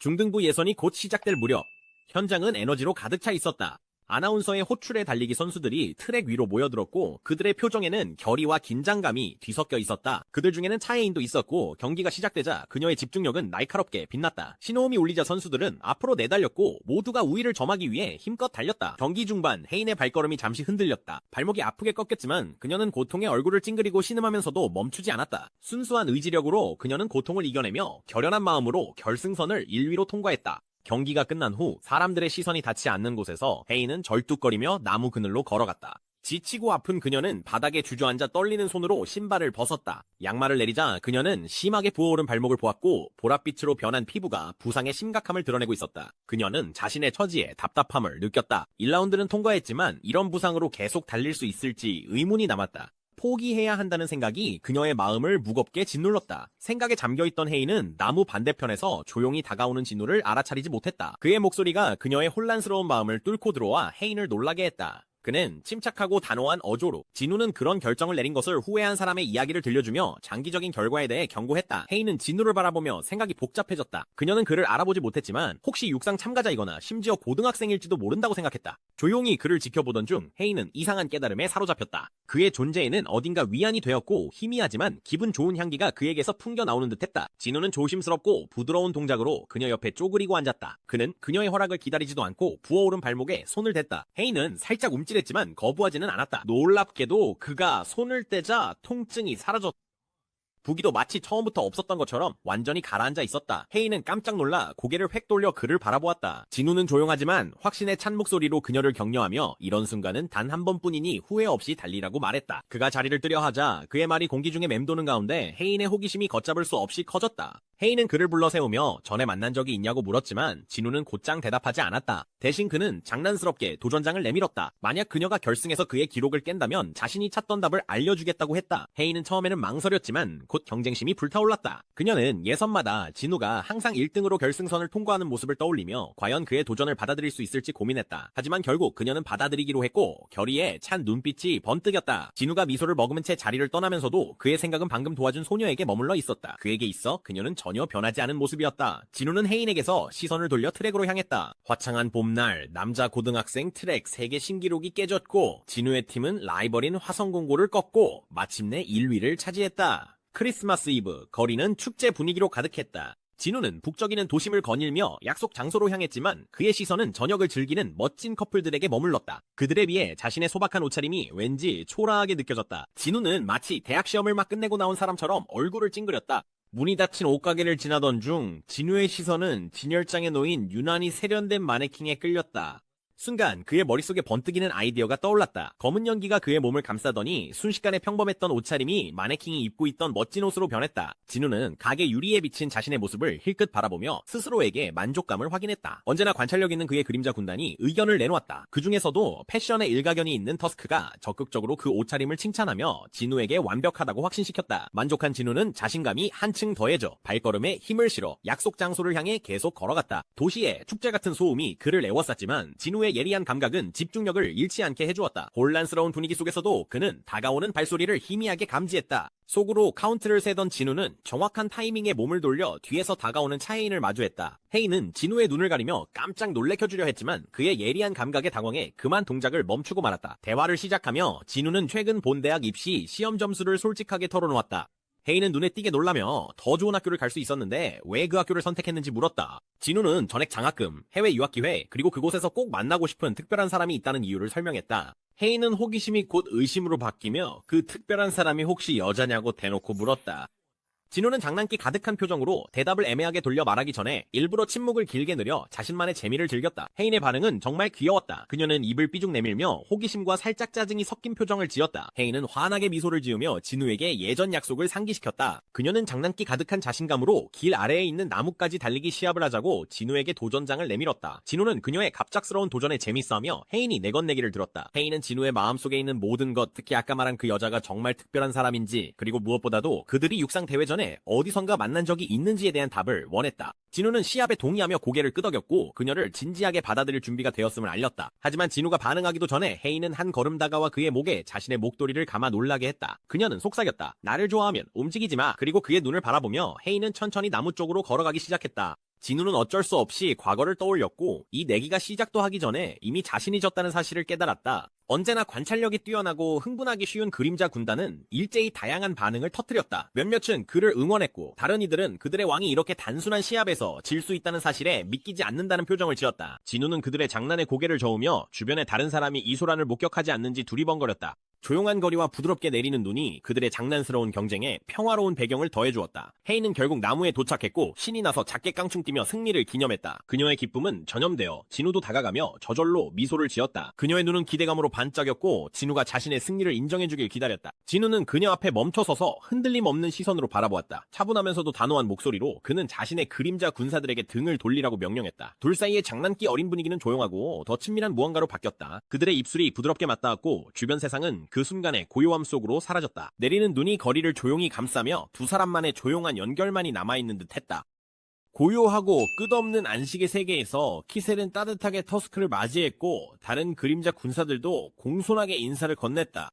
중등부 예선이 곧 시작될 무렵 현장은 에너지로 가득 차 있었다. 아나운서의 호출에 달리기 선수들이 트랙 위로 모여들었고 그들의 표정에는 결의와 긴장감이 뒤섞여 있었다. 그들 중에는 차혜인도 있었고 경기가 시작되자 그녀의 집중력은 날카롭게 빛났다. 신호음이 울리자 선수들은 앞으로 내달렸고 모두가 우위를 점하기 위해 힘껏 달렸다. 경기 중반 혜인의 발걸음이 잠시 흔들렸다. 발목이 아프게 꺾였지만 그녀는 고통에 얼굴을 찡그리고 신음하면서도 멈추지 않았다. 순수한 의지력으로 그녀는 고통을 이겨내며 결연한 마음으로 결승선을 1위로 통과했다. 경기가 끝난 후 사람들의 시선이 닿지 않는 곳에서 혜인은 절뚝거리며 나무 그늘로 걸어갔다. 지치고 아픈 그녀는 바닥에 주저앉아 떨리는 손으로 신발을 벗었다. 양말을 내리자 그녀는 심하게 부어오른 발목을 보았고 보랏빛으로 변한 피부가 부상의 심각함을 드러내고 있었다. 그녀는 자신의 처지에 답답함을 느꼈다. 1라운드는 통과했지만 이런 부상으로 계속 달릴 수 있을지 의문이 남았다. 포기해야 한다는 생각이 그녀의 마음을 무겁게 짓눌렀다. 생각에 잠겨있던 혜인은 나무 반대편에서 조용히 다가오는 진우를 알아차리지 못했다. 그의 목소리가 그녀의 혼란스러운 마음을 뚫고 들어와 혜인을 놀라게 했다. 그는 침착하고 단호한 어조로 진우는 그런 결정을 내린 것을 후회한 사람의 이야기를 들려주며 장기적인 결과에 대해 경고했다. 혜인은 진우를 바라보며 생각이 복잡해졌다. 그녀는 그를 알아보지 못했지만 혹시 육상 참가자이거나 심지어 고등학생일지도 모른다고 생각했다. 조용히 그를 지켜보던 중 혜인은 이상한 깨달음에 사로잡혔다. 그의 존재에는 어딘가 위안이 되었고 희미하지만 기분 좋은 향기가 그에게서 풍겨나오는 듯했다. 진우는 조심스럽고 부드러운 동작으로 그녀 옆에 쪼그리고 앉았다. 그는 그녀의 허락을 기다리지도 않고 부어오른 발목에 손을 댔다. 혜인은 살짝 움찔했지만 거부하지는 않았다. 놀랍게도 그가 손을 떼자 통증이 사라졌다. 부기도 마치 처음부터 없었던 것처럼 완전히 가라앉아 있었다. 혜인은 깜짝 놀라 고개를 획 돌려 그를 바라보았다. 진우는 조용하지만 확신에 찬 목소리로 그녀를 격려하며 이런 순간은 단 한 번뿐이니 후회 없이 달리라고 말했다. 그가 자리를 뜨려 하자 그의 말이 공기 중에 맴도는 가운데 혜인의 호기심이 걷잡을 수 없이 커졌다. 혜인은 그를 불러 세우며 전에 만난 적이 있냐고 물었지만 진우는 곧장 대답하지 않았다. 대신 그는 장난스럽게 도전장을 내밀었다. 만약 그녀가 결승에서 그의 기록을 깬다면 자신이 찾던 답을 알려주겠다고 했다. 혜인은 처음에는 망설였지만 곧 경쟁심이 불타올랐다. 그녀는 예선마다 진우가 항상 1등으로 결승선을 통과하는 모습을 떠올리며 과연 그의 도전을 받아들일 수 있을지 고민했다. 하지만 결국 그녀는 받아들이기로 했고 결의에 찬 눈빛이 번뜩였다. 진우가 미소를 머금은 채 자리를 떠나면서도 그의 생각은 방금 도와준 소녀에게 머물러 있었다. 그에게 있어 그녀는 전혀 변하지 않은 모습이었다. 진우는 혜인에게서 시선을 돌려 트랙으로 향했다. 화창한 봄날 남자 고등학생 트랙 세계 신기록이 깨졌고 진우의 팀은 라이벌인 화성공고를 꺾고 마침내 1위를 차지했다. 크리스마스 이브, 거리는 축제 분위기로 가득했다. 진우는 북적이는 도심을 거닐며 약속 장소로 향했지만 그의 시선은 저녁을 즐기는 멋진 커플들에게 머물렀다. 그들에 비해 자신의 소박한 옷차림이 왠지 초라하게 느껴졌다. 진우는 마치 대학 시험을 막 끝내고 나온 사람처럼 얼굴을 찡그렸다. 문이 닫힌 옷가게를 지나던 중 진우의 시선은 진열장에 놓인 유난히 세련된 마네킹에 끌렸다. 순간 그의 머릿속에 번뜩이는 아이디어가 떠올랐다. 검은 연기가 그의 몸을 감싸더니 순식간에 평범했던 옷차림이 마네킹이 입고 있던 멋진 옷으로 변했다. 진우는 가게 유리에 비친 자신의 모습을 힐끗 바라보며 스스로에게 만족감을 확인했다. 언제나 관찰력 있는 그의 그림자 군단이 의견을 내놓았다. 그 중에서도 패션에 일가견이 있는 터스크가 적극적으로 그 옷차림을 칭찬하며 진우에게 완벽하다고 확신시켰다. 만족한 진우는 자신감이 한층 더해져 발걸음에 힘을 실어 약속 장소를 향해 계속 걸어갔다. 도시의 축제 같은 소음이 그를 애워쌌지만 진우의 예리한 감각은 집중력을 잃지 않게 해주었다. 혼란스러운 분위기 속에서도 그는 다가오는 발소리를 희미하게 감지했다. 속으로 카운트를 세던 진우는 정확한 타이밍에 몸을 돌려 뒤에서 다가오는 차혜인을 마주했다. 혜인은 진우의 눈을 가리며 깜짝 놀래켜주려 했지만 그의 예리한 감각에 당황해 그만 동작을 멈추고 말았다. 대화를 시작하며 진우는 최근 본 대학 입시 시험 점수를 솔직하게 털어놓았다. 혜인은 눈에 띄게 놀라며 더 좋은 학교를 갈 수 있었는데 왜 그 학교를 선택했는지 물었다. 진우는 전액 장학금, 해외 유학 기회, 그리고 그곳에서 꼭 만나고 싶은 특별한 사람이 있다는 이유를 설명했다. 혜인은 호기심이 곧 의심으로 바뀌며 그 특별한 사람이 혹시 여자냐고 대놓고 물었다. 진우는 장난기 가득한 표정으로 대답을 애매하게 돌려 말하기 전에 일부러 침묵을 길게 늘여 자신만의 재미를 즐겼다. 혜인의 반응은 정말 귀여웠다. 그녀는 입을 삐죽 내밀며 호기심과 살짝 짜증이 섞인 표정을 지었다. 혜인은 환하게 미소를 지으며 진우에게 예전 약속을 상기시켰다. 그녀는 장난기 가득한 자신감으로 길 아래에 있는 나무까지 달리기 시합을 하자고 진우에게 도전장을 내밀었다. 진우는 그녀의 갑작스러운 도전에 재밌어하며 혜인이 내건네기를 들었다. 혜인은 진우의 마음속에 있는 모든 것, 특히 아까 말한 그 여자가 정말 특별한 사람인지, 그리고 무엇보다도 그들이 육상 대회 전에 어디선가 만난 적이 있는지에 대한 답을 원했다. 진우는 시합에 동의하며 고개를 끄덕였고 그녀를 진지하게 받아들일 준비가 되었음을 알렸다. 하지만 진우가 반응하기도 전에 혜인은 한 걸음 다가와 그의 목에 자신의 목도리를 감아 놀라게 했다. 그녀는 속삭였다. 나를 좋아하면 움직이지 마. 그리고 그의 눈을 바라보며 혜인은 천천히 나무 쪽으로 걸어가기 시작했다. 진우는 어쩔 수 없이 과거를 떠올렸고 이 내기가 시작도 하기 전에 이미 자신이 졌다는 사실을 깨달았다. 언제나 관찰력이 뛰어나고 흥분하기 쉬운 그림자 군단은 일제히 다양한 반응을 터뜨렸다. 몇몇은 그를 응원했고 다른 이들은 그들의 왕이 이렇게 단순한 시합에서 질 수 있다는 사실에 믿기지 않는다는 표정을 지었다. 진우는 그들의 장난에 고개를 저으며 주변에 다른 사람이 이 소란을 목격하지 않는지 두리번거렸다. 조용한 거리와 부드럽게 내리는 눈이 그들의 장난스러운 경쟁에 평화로운 배경을 더해주었다. 혜인은 결국 나무에 도착했고 신이 나서 작게 깡충뛰며 승리를 기념했다. 그녀의 기쁨은 전염되어 진우도 다가가며 저절로 미소를 지었다. 그녀의 눈은 기대감으로 반짝였고 진우가 자신의 승리를 인정해주길 기다렸다. 진우는 그녀 앞에 멈춰서서 흔들림 없는 시선으로 바라보았다. 차분하면서도 단호한 목소리로 그는 자신의 그림자 군사들에게 등을 돌리라고 명령했다. 둘 사이의 장난기 어린 분위기는 조용하고 더 친밀한 무언가로 바뀌었다. 그들의 입술이 부드럽게 맞닿았고 주변 세상은 그 순간에 고요함 속으로 사라졌다. 내리는 눈이 거리를 조용히 감싸며 두 사람만의 조용한 연결만이 남아있는 듯 했다. 고요하고 끝없는 안식의 세계에서 키셀은 따뜻하게 터스크를 맞이했고 다른 그림자 군사들도 공손하게 인사를 건넸다.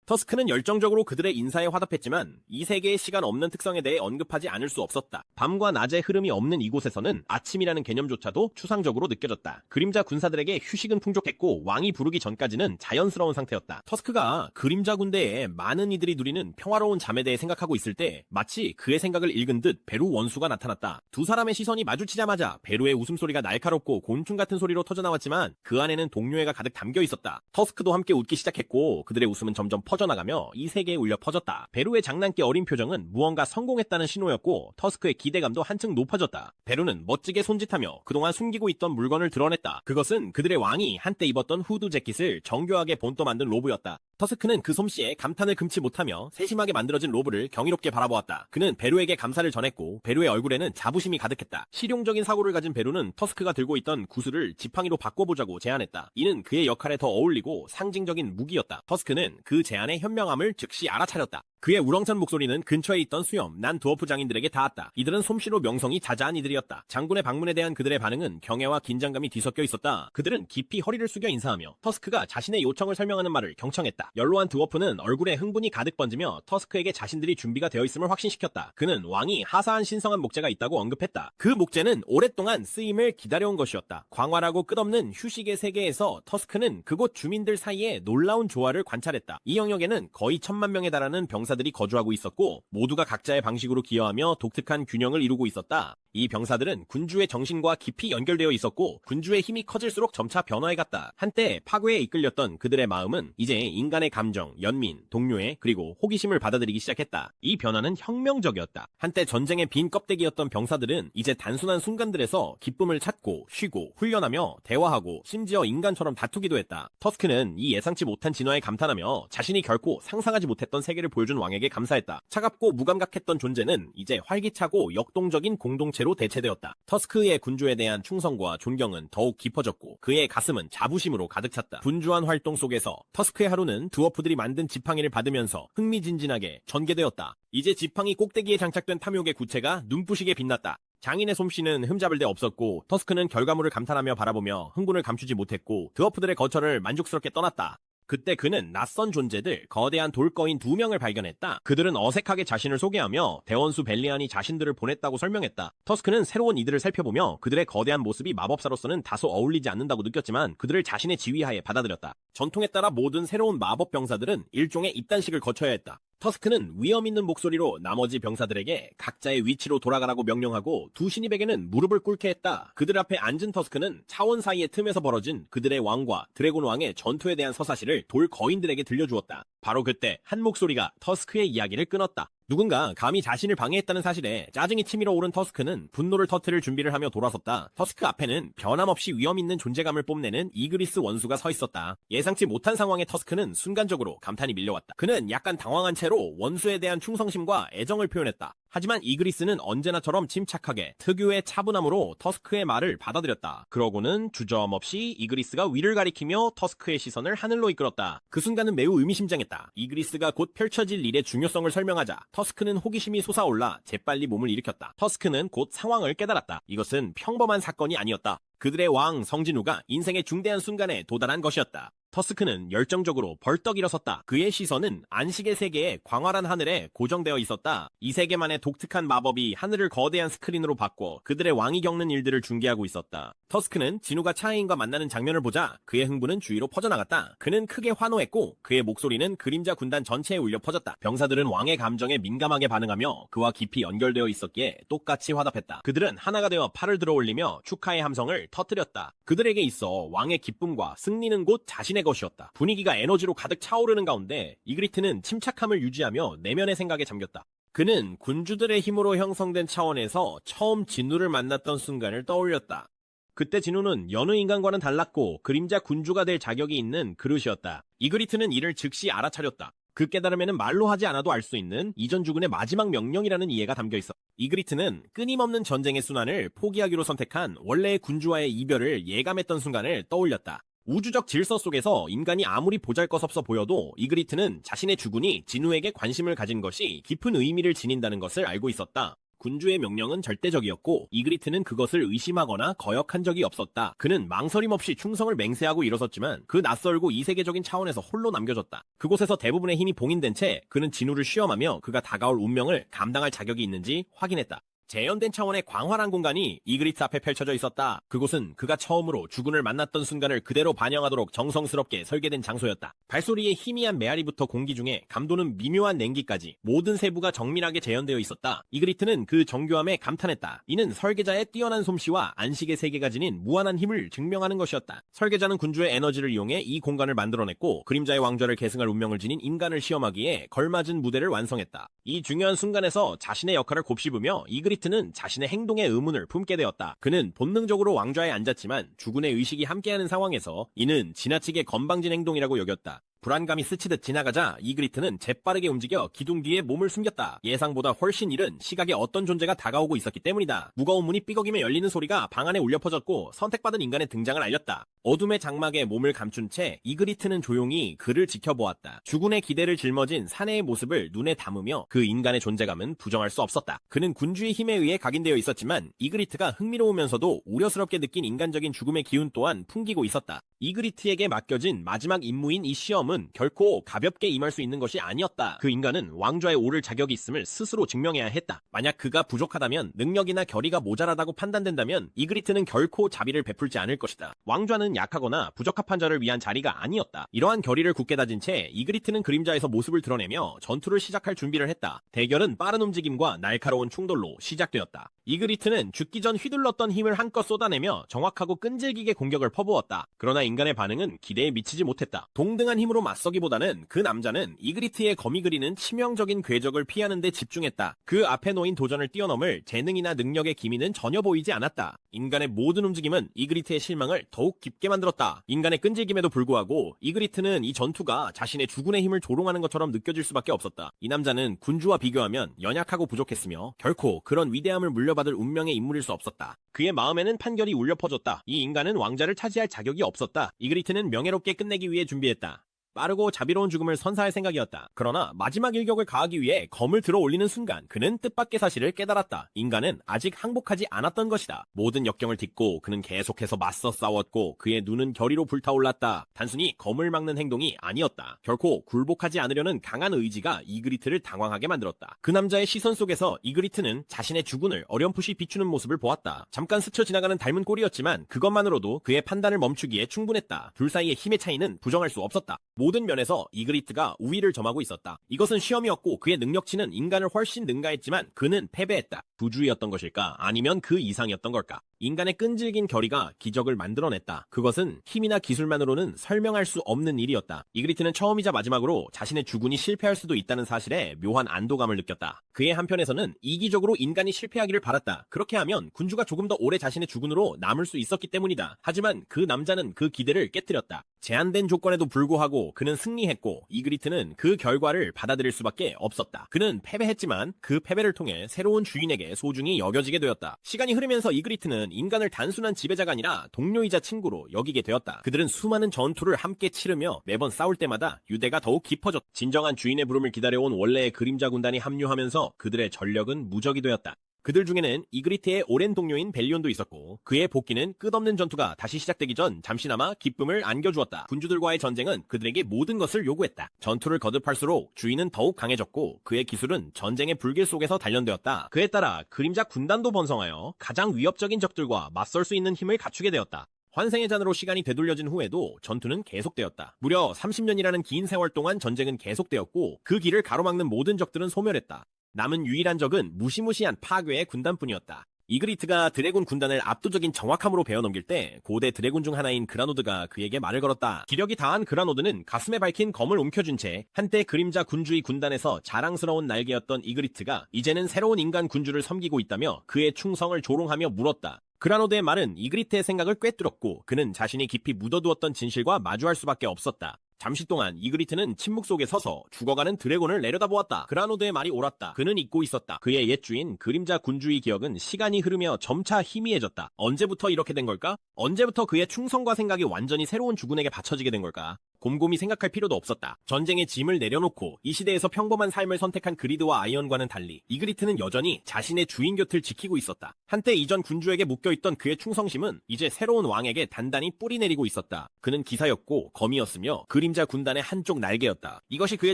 터스크는 열정적으로 그들의 인사에 화답했지만 이 세계의 시간 없는 특성에 대해 언급하지 않을 수 없었다. 밤과 낮의 흐름이 없는 이곳에서는 아침이라는 개념조차도 추상적으로 느껴졌다. 그림자 군사들에게 휴식은 풍족했고 왕이 부르기 전까지는 자연스러운 상태였다. 터스크가 그림자 군대에 많은 이들이 누리는 평화로운 잠에 대해 생각하고 있을 때 마치 그의 생각을 읽은 듯 베루 원수가 나타났다. 두 사람의 시선이 마주치자마자 베루의 웃음소리가 날카롭고 곤충 같은 소리로 터져나왔지만 그 안에는 동료애가 가득 담겨 있었다. 터스크도 함께 웃기 시작했고 그들의 웃음은 점점 퍼져나가며 이 세계에 울려 퍼졌다. 베루의 장난기 어린 표정은 무언가 성공했다는 신호였고 터스크의 기대감도 한층 높아졌다. 베루는 멋지게 손짓하며 그동안 숨기고 있던 물건을 드러냈다. 그것은 그들의 왕이 한때 입었던 후드 재킷을 정교하게 본떠 만든 로브였다. 터스크는 그 솜씨에 감탄을 금치 못하며 세심하게 만들어진 로브를 경이롭게 바라보았다. 그는 베루에게 감사를 전했고 베루의 얼굴에는 자부심이 가득했다. 실용적인 사고를 가진 베루는 터스크가 들고 있던 구슬을 지팡이로 바꿔보자고 제안했다. 이는 그의 역할에 더 어울리고 상징적인 무기였다. 터스크는 그 제안의 현명함을 즉시 알아차렸다. 그의 우렁찬 목소리는 근처에 있던 수염, 난 드워프 장인들에게 닿았다. 이들은 솜씨로 명성이 자자한 이들이었다. 장군의 방문에 대한 그들의 반응은 경애와 긴장감이 뒤섞여 있었다. 그들은 깊이 허리를 숙여 인사하며 터스크가 자신의 요청을 설명하는 말을 경청했다. 연로한 드워프는 얼굴에 흥분이 가득 번지며 터스크에게 자신들이 준비가 되어 있음을 확신시켰다. 그는 왕이 하사한 신성한 목재가 있다고 언급했다. 그 목재는 오랫동안 쓰임을 기다려온 것이었다. 광활하고 끝없는 휴식의 세계에서 터스크는 그곳 주민들 사이에 놀라운 조화를 관찰했다. 이 영역에는 거의 1000만 명에 달하는 병사들이 거주하고 있었고 모두가 각자의 방식으로 기여하며 독특한 균형을 이루고 있었다. 이 병사들은 군주의 정신과 깊이 연결되어 있었고 군주의 힘이 커질수록 점차 변화해갔다. 한때 파괴에 이끌렸던 그들의 마음은 이제 인간의 감정, 연민, 동료애 그리고 호기심을 받아들이기 시작했다. 이 변화는 혁명적이었다. 한때 전쟁의 빈 껍데기였던 병사들은 이제 단순한 순간들에서 기쁨을 찾고 쉬고 훈련하며 대화하고 심지어 인간처럼 다투기도 했다. 터스크는 이 예상치 못한 진화에 감탄하며 자신이 결코 상상하지 못했던 세계를 보여준 왕에게 감사했다. 차갑고 무감각했던 존재는 이제 활기차고 역동적인 공동체로 대체되었다. 터스크의 군주에 대한 충성과 존경은 더욱 깊어졌고 그의 가슴은 자부심으로 가득 찼다. 분주한 활동 속에서 터스크의 하루는 드워프들이 만든 지팡이를 받으면서 흥미진진하게 전개되었다. 이제 지팡이 꼭대기에 장착된 탐욕의 구체가 눈부시게 빛났다. 장인의 솜씨는 흠잡을 데 없었고 터스크는 결과물을 감탄하며 바라보며 흥분을 감추지 못했고 드워프들의 거처를 만족스럽게 떠났다. 그때 그는 낯선 존재들, 거대한 돌거인 2명을 발견했다. 그들은 어색하게 자신을 소개하며 대원수 벨리안이 자신들을 보냈다고 설명했다. 터스크는 새로운 이들을 살펴보며 그들의 거대한 모습이 마법사로서는 다소 어울리지 않는다고 느꼈지만 그들을 자신의 지휘하에 받아들였다. 전통에 따라 모든 새로운 마법 병사들은 일종의 입단식을 거쳐야 했다. 터스크는 위험 있는 목소리로 나머지 병사들에게 각자의 위치로 돌아가라고 명령하고 두 신입에게는 무릎을 꿇게 했다. 그들 앞에 앉은 터스크는 차원 사이의 틈에서 벌어진 그들의 왕과 드래곤 왕의 전투에 대한 서사시를 돌 거인들에게 들려주었다. 바로 그때 한 목소리가 터스크의 이야기를 끊었다. 누군가 감히 자신을 방해했다는 사실에 짜증이 치밀어 오른 터스크는 분노를 터뜨릴 준비를 하며 돌아섰다. 터스크 앞에는 변함없이 위험 있는 존재감을 뽐내는 이그리스 원수가 서 있었다. 예상치 못한 상황에 터스크는 순간적으로 감탄이 밀려왔다. 그는 약간 당황한 채로 원수에 대한 충성심과 애정을 표현했다. 하지만 이그리스는 언제나처럼 침착하게 특유의 차분함으로 터스크의 말을 받아들였다. 그러고는 주저함없이 이그리스가 위를 가리키며 터스크의 시선을 하늘로 이끌었다. 그 순간은 매우 의미심장했다. 이그리스가 곧 펼쳐질 일의 중요성을 설명하자 터스크는 호기심이 솟아올라 재빨리 몸을 일으켰다. 터스크는 곧 상황을 깨달았다. 이것은 평범한 사건이 아니었다. 그들의 왕 성진우가 인생의 중대한 순간에 도달한 것이었다. 터스크는 열정적으로 벌떡 일어섰다. 그의 시선은 안식의 세계의 광활한 하늘에 고정되어 있었다. 이 세계만의 독특한 마법이 하늘을 거대한 스크린으로 바꿔 그들의 왕이 겪는 일들을 중계하고 있었다. 터스크는 진우가 차이인과 만나는 장면을 보자 그의 흥분은 주위로 퍼져나갔다. 그는 크게 환호했고 그의 목소리는 그림자 군단 전체에 울려 퍼졌다. 병사들은 왕의 감정에 민감하게 반응하며 그와 깊이 연결되어 있었기에 똑같이 화답했다. 그들은 하나가 되어 팔을 들어올리며 축하의 함성을 터뜨렸다. 그들에게 있어 왕의 기쁨과 승리는 곧 자신의 것이었다. 분위기가 에너지로 가득 차오르는 가운데 이그리트는 침착함을 유지하며 내면의 생각에 잠겼다. 그는 군주들의 힘으로 형성된 차원에서 처음 진우를 만났던 순간을 떠올렸다. 그때 진우는 여느 인간과는 달랐고 그림자 군주가 될 자격이 있는 그릇이었다. 이그리트는 이를 즉시 알아차렸다. 그 깨달음에는 말로 하지 않아도 알 수 있는 이전 주군의 마지막 명령이라는 이해가 담겨있어. 이그리트는 끊임없는 전쟁의 순환을 포기하기로 선택한 원래의 군주와의 이별을 예감했던 순간을 떠올렸다. 우주적 질서 속에서 인간이 아무리 보잘것없어 보여도 이그리트는 자신의 주군이 진우에게 관심을 가진 것이 깊은 의미를 지닌다는 것을 알고 있었다. 군주의 명령은 절대적이었고 이그리트는 그것을 의심하거나 거역한 적이 없었다. 그는 망설임 없이 충성을 맹세하고 일어섰지만 그 낯설고 이세계적인 차원에서 홀로 남겨졌다. 그곳에서 대부분의 힘이 봉인된 채 그는 진우를 시험하며 그가 다가올 운명을 감당할 자격이 있는지 확인했다. 재현된 차원의 광활한 공간이 이그리트 앞에 펼쳐져 있었다. 그곳은 그가 처음으로 주군을 만났던 순간을 그대로 반영하도록 정성스럽게 설계된 장소였다. 발소리의 희미한 메아리부터 공기 중에 감도는 미묘한 냉기까지 모든 세부가 정밀하게 재현되어 있었다. 이그리트는 그 정교함에 감탄했다. 이는 설계자의 뛰어난 솜씨와 안식의 세계가 지닌 무한한 힘을 증명하는 것이었다. 설계자는 군주의 에너지를 이용해 이 공간을 만들어냈고 그림자의 왕좌를 계승할 운명을 지닌 인간을 시험하기에 걸맞은 무대를 완성했다. 이 중요한 순간에서 자신의 역할을 곱씹으며 이그리트는 자신의 행동에 의문을 품게 되었다. 그는 본능적으로 왕좌에 앉았지만 주군의 의식이 함께하는 상황에서 이는 지나치게 건방진 행동이라고 여겼다. 불안감이 스치듯 지나가자 이그리트는 재빠르게 움직여 기둥 뒤에 몸을 숨겼다. 예상보다 훨씬 이른 시각에 어떤 존재가 다가오고 있었기 때문이다. 무거운 문이 삐걱이며 열리는 소리가 방 안에 울려 퍼졌고 선택받은 인간의 등장을 알렸다. 어둠의 장막에 몸을 감춘 채 이그리트는 조용히 그를 지켜보았다. 주군의 기대를 짊어진 사내의 모습을 눈에 담으며 그 인간의 존재감은 부정할 수 없었다. 그는 군주의 힘에 의해 각인되어 있었지만 이그리트가 흥미로우면서도 우려스럽게 느낀 인간적인 죽음의 기운 또한 풍기고 있었다. 이그리트에게 맡겨진 마지막 임무인 이 시험은 결코 가볍게 임할 수 있는 것이 아니었다. 그 인간은 왕좌에 오를 자격이 있음을 스스로 증명해야 했다. 만약 그가 부족하다면, 능력이나 결의가 모자라다고 판단된다면 이그리트는 결코 자비를 베풀지 않을 것이다. 왕좌는 약하거나 부적합한 자를 위한 자리가 아니었다. 이러한 결의를 굳게 다진 채 이그리트는 그림자에서 모습을 드러내며 전투를 시작할 준비를 했다. 대결은 빠른 움직임과 날카로운 충돌로 시작되었다. 이그리트는 죽기 전 휘둘렀던 힘을 한껏 쏟아내며 정확하고 끈질기게 공격을 퍼부었다. 그러나 인간의 반응은 기대에 미치지 못했다. 동등한 힘으로 맞서기보다는 그 남자는 이그리트의 검이 그리는 치명적인 궤적을 피하는 데 집중했다. 그 앞에 놓인 도전을 뛰어넘을 재능이나 능력의 기미는 전혀 보이지 않았다. 인간의 모든 움직임은 이그리트의 실망을 더욱 깊게 만들었다. 인간의 끈질김에도 불구하고 이그리트는 이 전투가 자신의 주군의 힘을 조롱하는 것처럼 느껴질 수밖에 없었다. 이 남자는 군주와 비교하면 연약하고 부족했으며 결코 그런 위대함을 물려받을 운명의 인물일 수 없었다. 그의 마음에는 판결이 울려 퍼졌다. 이 인간은 왕자를 차지할 자격이 없었다. 이그리트는 명예롭게 끝내기 위해 준비했다. 빠르고 자비로운 죽음을 선사할 생각이었다. 그러나 마지막 일격을 가하기 위해 검을 들어 올리는 순간 그는 뜻밖의 사실을 깨달았다. 인간은 아직 항복하지 않았던 것이다. 모든 역경을 딛고 그는 계속해서 맞서 싸웠고 그의 눈은 결의로 불타올랐다. 단순히 검을 막는 행동이 아니었다. 결코 굴복하지 않으려는 강한 의지가 이그리트를 당황하게 만들었다. 그 남자의 시선 속에서 이그리트는 자신의 주군을 어렴풋이 비추는 모습을 보았다. 잠깐 스쳐 지나가는 닮은 꼴이었지만 그것만으로도 그의 판단을 멈추기에 충분했다. 둘 사이의 힘의 차이는 부정할 수 없었다. 모든 면에서 이그리트가 우위를 점하고 있었다. 이것은 시험이었고 그의 능력치는 인간을 훨씬 능가했지만 그는 패배했다. 부주의였던 것일까? 아니면 그 이상이었던 걸까? 인간의 끈질긴 결의가 기적을 만들어냈다. 그것은 힘이나 기술만으로는 설명할 수 없는 일이었다. 이그리트는 처음이자 마지막으로 자신의 주군이 실패할 수도 있다는 사실에 묘한 안도감을 느꼈다. 그의 한편에서는 이기적으로 인간이 실패하기를 바랐다. 그렇게 하면 군주가 조금 더 오래 자신의 주군으로 남을 수 있었기 때문이다. 하지만 그 남자는 그 기대를 깨뜨렸다. 제한된 조건에도 불구하고 그는 승리했고 이그리트는 그 결과를 받아들일 수밖에 없었다. 그는 패배했지만 그 패배를 통해 새로운 주인에게 소중히 여겨지게 되었다. 시간이 흐르면서 이그리트는 인간을 단순한 지배자가 아니라 동료이자 친구로 여기게 되었다. 그들은 수많은 전투를 함께 치르며 매번 싸울 때마다 유대가 더욱 깊어졌다. 진정한 주인의 부름을 기다려온 원래의 그림자 군단이 합류하면서 그들의 전력은 무적이 되었다. 그들 중에는 이그리트의 오랜 동료인 벨리온도 있었고 그의 복귀는 끝없는 전투가 다시 시작되기 전 잠시나마 기쁨을 안겨주었다. 군주들과의 전쟁은 그들에게 모든 것을 요구했다. 전투를 거듭할수록 주인은 더욱 강해졌고 그의 기술은 전쟁의 불길 속에서 단련되었다. 그에 따라 그림자 군단도 번성하여 가장 위협적인 적들과 맞설 수 있는 힘을 갖추게 되었다. 환생의 잔으로 시간이 되돌려진 후에도 전투는 계속되었다. 무려 30년이라는 긴 세월 동안 전쟁은 계속되었고 그 길을 가로막는 모든 적들은 소멸했다. 남은 유일한 적은 무시무시한 파괴의 군단뿐이었다. 이그리트가 드래곤 군단을 압도적인 정확함으로 베어넘길 때 고대 드래곤 중 하나인 그라노드가 그에게 말을 걸었다. 기력이 다한 그라노드는 가슴에 밝힌 검을 움켜쥔 채 한때 그림자 군주의 군단에서 자랑스러운 날개였던 이그리트가 이제는 새로운 인간 군주를 섬기고 있다며 그의 충성을 조롱하며 물었다. 그라노드의 말은 이그리트의 생각을 꿰뚫었고 그는 자신이 깊이 묻어두었던 진실과 마주할 수밖에 없었다. 잠시 동안 이그리트는 침묵 속에 서서 죽어가는 드래곤을 내려다보았다. 그라노드의 말이 옳았다. 그는 잊고 있었다. 그의 옛 주인 그림자 군주의 기억은 시간이 흐르며 점차 희미해졌다. 언제부터 이렇게 된 걸까? 언제부터 그의 충성과 생각이 완전히 새로운 주군에게 바쳐지게 된 걸까? 곰곰이 생각할 필요도 없었다. 전쟁의 짐을 내려놓고 이 시대에서 평범한 삶을 선택한 그리드와 아이언과는 달리 이그리트는 여전히 자신의 주인 곁을 지키고 있었다. 한때 이전 군주에게 묶여있던 그의 충성심은 이제 새로운 왕에게 단단히 뿌리내리고 있었다. 그는 기사였고 검이었으며 그림자 군단의 한쪽 날개였다. 이것이 그의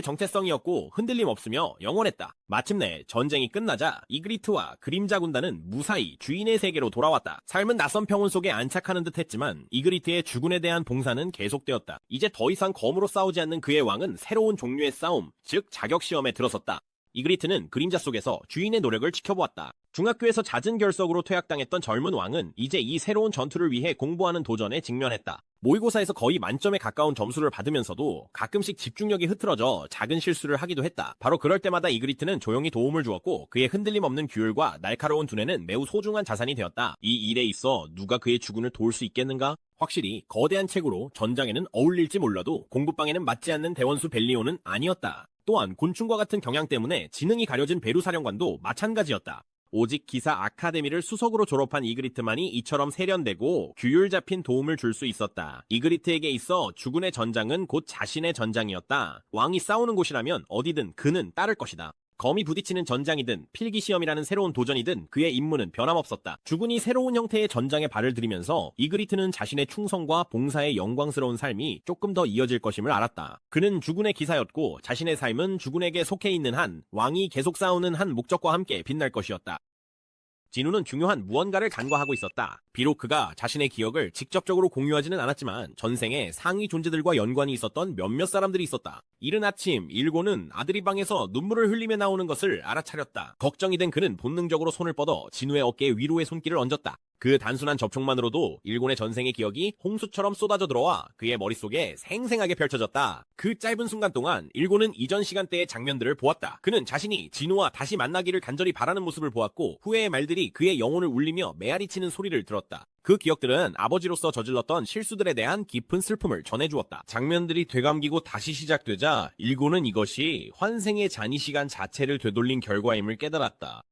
정체성이었고 흔들림 없으며 영원했다. 마침내 전쟁이 끝나자 이그리트와 그림자 군단은 무사히 주인의 세계로 돌아왔다. 삶은 낯선 평온 속에 안착하는 듯 했지만 이그리트의 주군에 대한 봉사는 계속되었다. 이제 더 이상 검으로 싸우지 않는 그의 왕은 새로운 종류의 싸움, 즉 자격시험에 들어섰다. 이그리트는 그림자 속에서 주인의 노력을 지켜보았다. 중학교에서 잦은 결석으로 퇴학당했던 젊은 왕은 이제 이 새로운 전투를 위해 공부하는 도전에 직면했다. 모의고사에서 거의 만점에 가까운 점수를 받으면서도 가끔씩 집중력이 흐트러져 작은 실수를 하기도 했다. 바로 그럴 때마다 이그리트는 조용히 도움을 주었고 그의 흔들림 없는 규율과 날카로운 두뇌는 매우 소중한 자산이 되었다. 이 일에 있어 누가 그의 주군을 도울 수 있겠는가? 확실히 거대한 책으로 전장에는 어울릴지 몰라도 공부방에는 맞지 않는 대원수 벨리온은 아니었다. 또한 곤충과 같은 경향 때문에 지능이 가려진 베루 사령관도 마찬가지였다. 오직 기사 아카데미를 수석으로 졸업한 이그리트만이 이처럼 세련되고 규율 잡힌 도움을 줄 수 있었다. 이그리트에게 있어 주군의 전장은 곧 자신의 전장이었다. 왕이 싸우는 곳이라면 어디든 그는 따를 것이다. 검이 부딪히는 전장이든 필기시험이라는 새로운 도전이든 그의 임무는 변함없었다. 주군이 새로운 형태의 전장에 발을 들이면서 이그리트는 자신의 충성과 봉사의 영광스러운 삶이 조금 더 이어질 것임을 알았다. 그는 주군의 기사였고 자신의 삶은 주군에게 속해 있는 한 왕이 계속 싸우는 한 목적과 함께 빛날 것이었다. 진우는 중요한 무언가를 간과하고 있었다. 비록 그가 자신의 기억을 직접적으로 공유하지는 않았지만 전생에 상위 존재들과 연관이 있었던 몇몇 사람들이 있었다. 이른 아침 일고는 아들이 방에서 눈물을 흘리며 나오는 것을 알아차렸다. 걱정이 된 그는 본능적으로 손을 뻗어 진우의 어깨에 위로의 손길을 얹었다. 그 단순한 접촉만으로도 일곤의 전생의 기억이 홍수처럼 쏟아져 들어와 그의 머릿속에 생생하게 펼쳐졌다. 그 짧은 순간 동안 일곤은 이전 시간대의 장면들을 보았다. 그는 자신이 진우와 다시 만나기를 간절히 바라는 모습을 보았고 후회의 말들이 그의 영혼을 울리며 메아리치는 소리를 들었다. 그 기억들은 아버지로서 저질렀던 실수들에 대한 깊은 슬픔을 전해주었다. 장면들이 되감기고 다시 시작되자 일곤은 이것이 환생의 잔이 시간 자체를 되돌린 결과임을 깨달았다.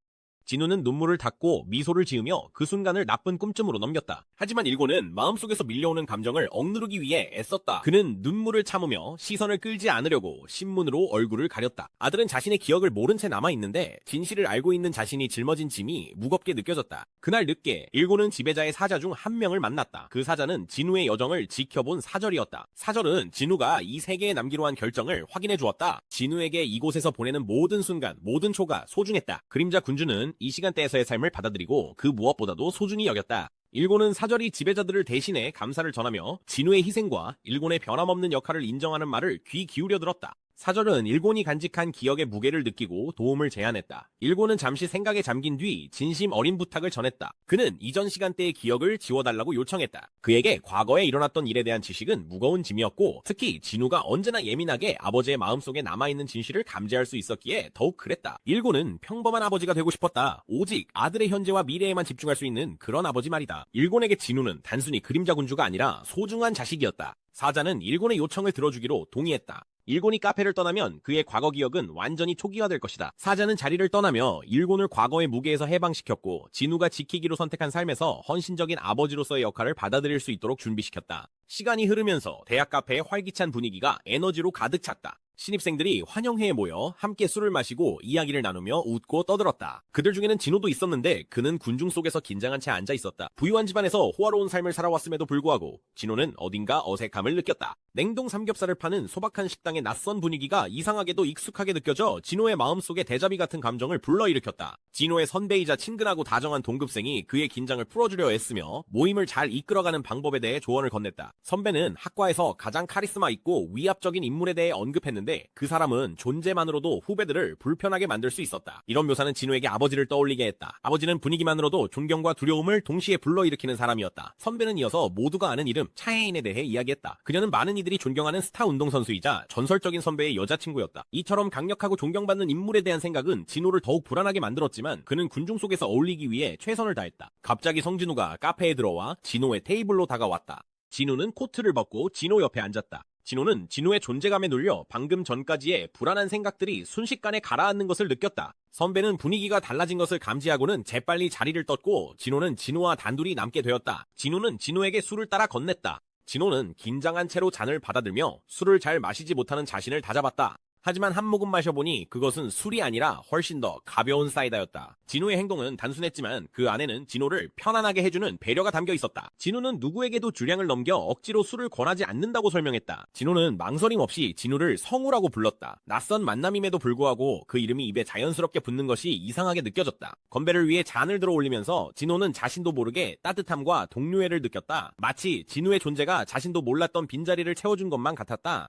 진우는 눈물을 닦고 미소를 지으며 그 순간을 나쁜 꿈쯤으로 넘겼다. 하지만 일고는 마음속에서 밀려오는 감정을 억누르기 위해 애썼다. 그는 눈물을 참으며 시선을 끌지 않으려고 신문으로 얼굴을 가렸다. 아들은 자신의 기억을 모른 채 남아있는데 진실을 알고 있는 자신이 짊어진 짐이 무겁게 느껴졌다. 그날 늦게 일고는 지배자의 사자 중 한 명을 만났다. 그 사자는 진우의 여정을 지켜본 사절이었다. 사절은 진우가 이 세계에 남기로 한 결정을 확인해 주었다. 진우에게 이곳에서 보내는 모든 순간, 모든 초가 소중했다. 그림자 군주는 이 시간대에서의 삶을 받아들이고 그 무엇보다도 소중히 여겼다. 일곤은 사절이 지배자들을 대신해 감사를 전하며 진우의 희생과 일곤의 변함없는 역할을 인정하는 말을 귀 기울여 들었다. 사절은 일곤이 간직한 기억의 무게를 느끼고 도움을 제안했다. 일곤은 잠시 생각에 잠긴 뒤 진심 어린 부탁을 전했다. 그는 이전 시간대의 기억을 지워달라고 요청했다. 그에게 과거에 일어났던 일에 대한 지식은 무거운 짐이었고 특히 진우가 언제나 예민하게 아버지의 마음속에 남아있는 진실을 감지할 수 있었기에 더욱 그랬다. 일곤은 평범한 아버지가 되고 싶었다. 오직 아들의 현재와 미래에만 집중할 수 있는 그런 아버지 말이다. 일곤에게 진우는 단순히 그림자 군주가 아니라 소중한 자식이었다. 사자는 일곤의 요청을 들어주기로 동의했다. 일곤이 카페를 떠나면 그의 과거 기억은 완전히 초기화될 것이다. 사자는 자리를 떠나며 일곤을 과거의 무게에서 해방시켰고 진우가 지키기로 선택한 삶에서 헌신적인 아버지로서의 역할을 받아들일 수 있도록 준비시켰다. 시간이 흐르면서 대학 카페의 활기찬 분위기가 에너지로 가득 찼다. 신입생들이 환영회에 모여 함께 술을 마시고 이야기를 나누며 웃고 떠들었다. 그들 중에는 진호도 있었는데 그는 군중 속에서 긴장한 채 앉아 있었다. 부유한 집안에서 호화로운 삶을 살아왔음에도 불구하고 진호는 어딘가 어색함을 느꼈다. 냉동 삼겹살을 파는 소박한 식당의 낯선 분위기가 이상하게도 익숙하게 느껴져 진호의 마음속에 대자비 같은 감정을 불러일으켰다. 진호의 선배이자 친근하고 다정한 동급생이 그의 긴장을 풀어주려 애쓰며 모임을 잘 이끌어가는 방법에 대해 조언을 건넸다. 선배는 학과에서 가장 카리스마 있고 위압적인 인물에 대해 언급했는데 그 사람은 존재만으로도 후배들을 불편하게 만들 수 있었다. 이런 묘사는 진우에게 아버지를 떠올리게 했다. 아버지는 분위기만으로도 존경과 두려움을 동시에 불러일으키는 사람이었다. 선배는 이어서 모두가 아는 이름 차혜인에 대해 이야기했다. 그녀는 많은 이들이 존경하는 스타 운동선수이자 전설적인 선배의 여자친구였다. 이처럼 강력하고 존경받는 인물에 대한 생각은 진우를 더욱 불안하게 만들었지만 그는 군중 속에서 어울리기 위해 최선을 다했다. 갑자기 성진우가 카페에 들어와 진우의 테이블로 다가왔다. 진우는 코트를 벗고 진우 옆에 앉았다. 진호는 진우의 존재감에 눌려 방금 전까지의 불안한 생각들이 순식간에 가라앉는 것을 느꼈다. 선배는 분위기가 달라진 것을 감지하고는 재빨리 자리를 떴고 진호는 진우와 단둘이 남게 되었다. 진우는 진우에게 술을 따라 건넸다. 진호는 긴장한 채로 잔을 받아들며 술을 잘 마시지 못하는 자신을 다잡았다. 하지만 한 모금 마셔보니 그것은 술이 아니라 훨씬 더 가벼운 사이다였다. 진우의 행동은 단순했지만 그 안에는 진우를 편안하게 해주는 배려가 담겨 있었다. 진우는 누구에게도 주량을 넘겨 억지로 술을 권하지 않는다고 설명했다. 진우는 망설임 없이 진우를 성우라고 불렀다. 낯선 만남임에도 불구하고 그 이름이 입에 자연스럽게 붙는 것이 이상하게 느껴졌다. 건배를 위해 잔을 들어 올리면서 진우는 자신도 모르게 따뜻함과 동료애를 느꼈다. 마치 진우의 존재가 자신도 몰랐던 빈자리를 채워준 것만 같았다.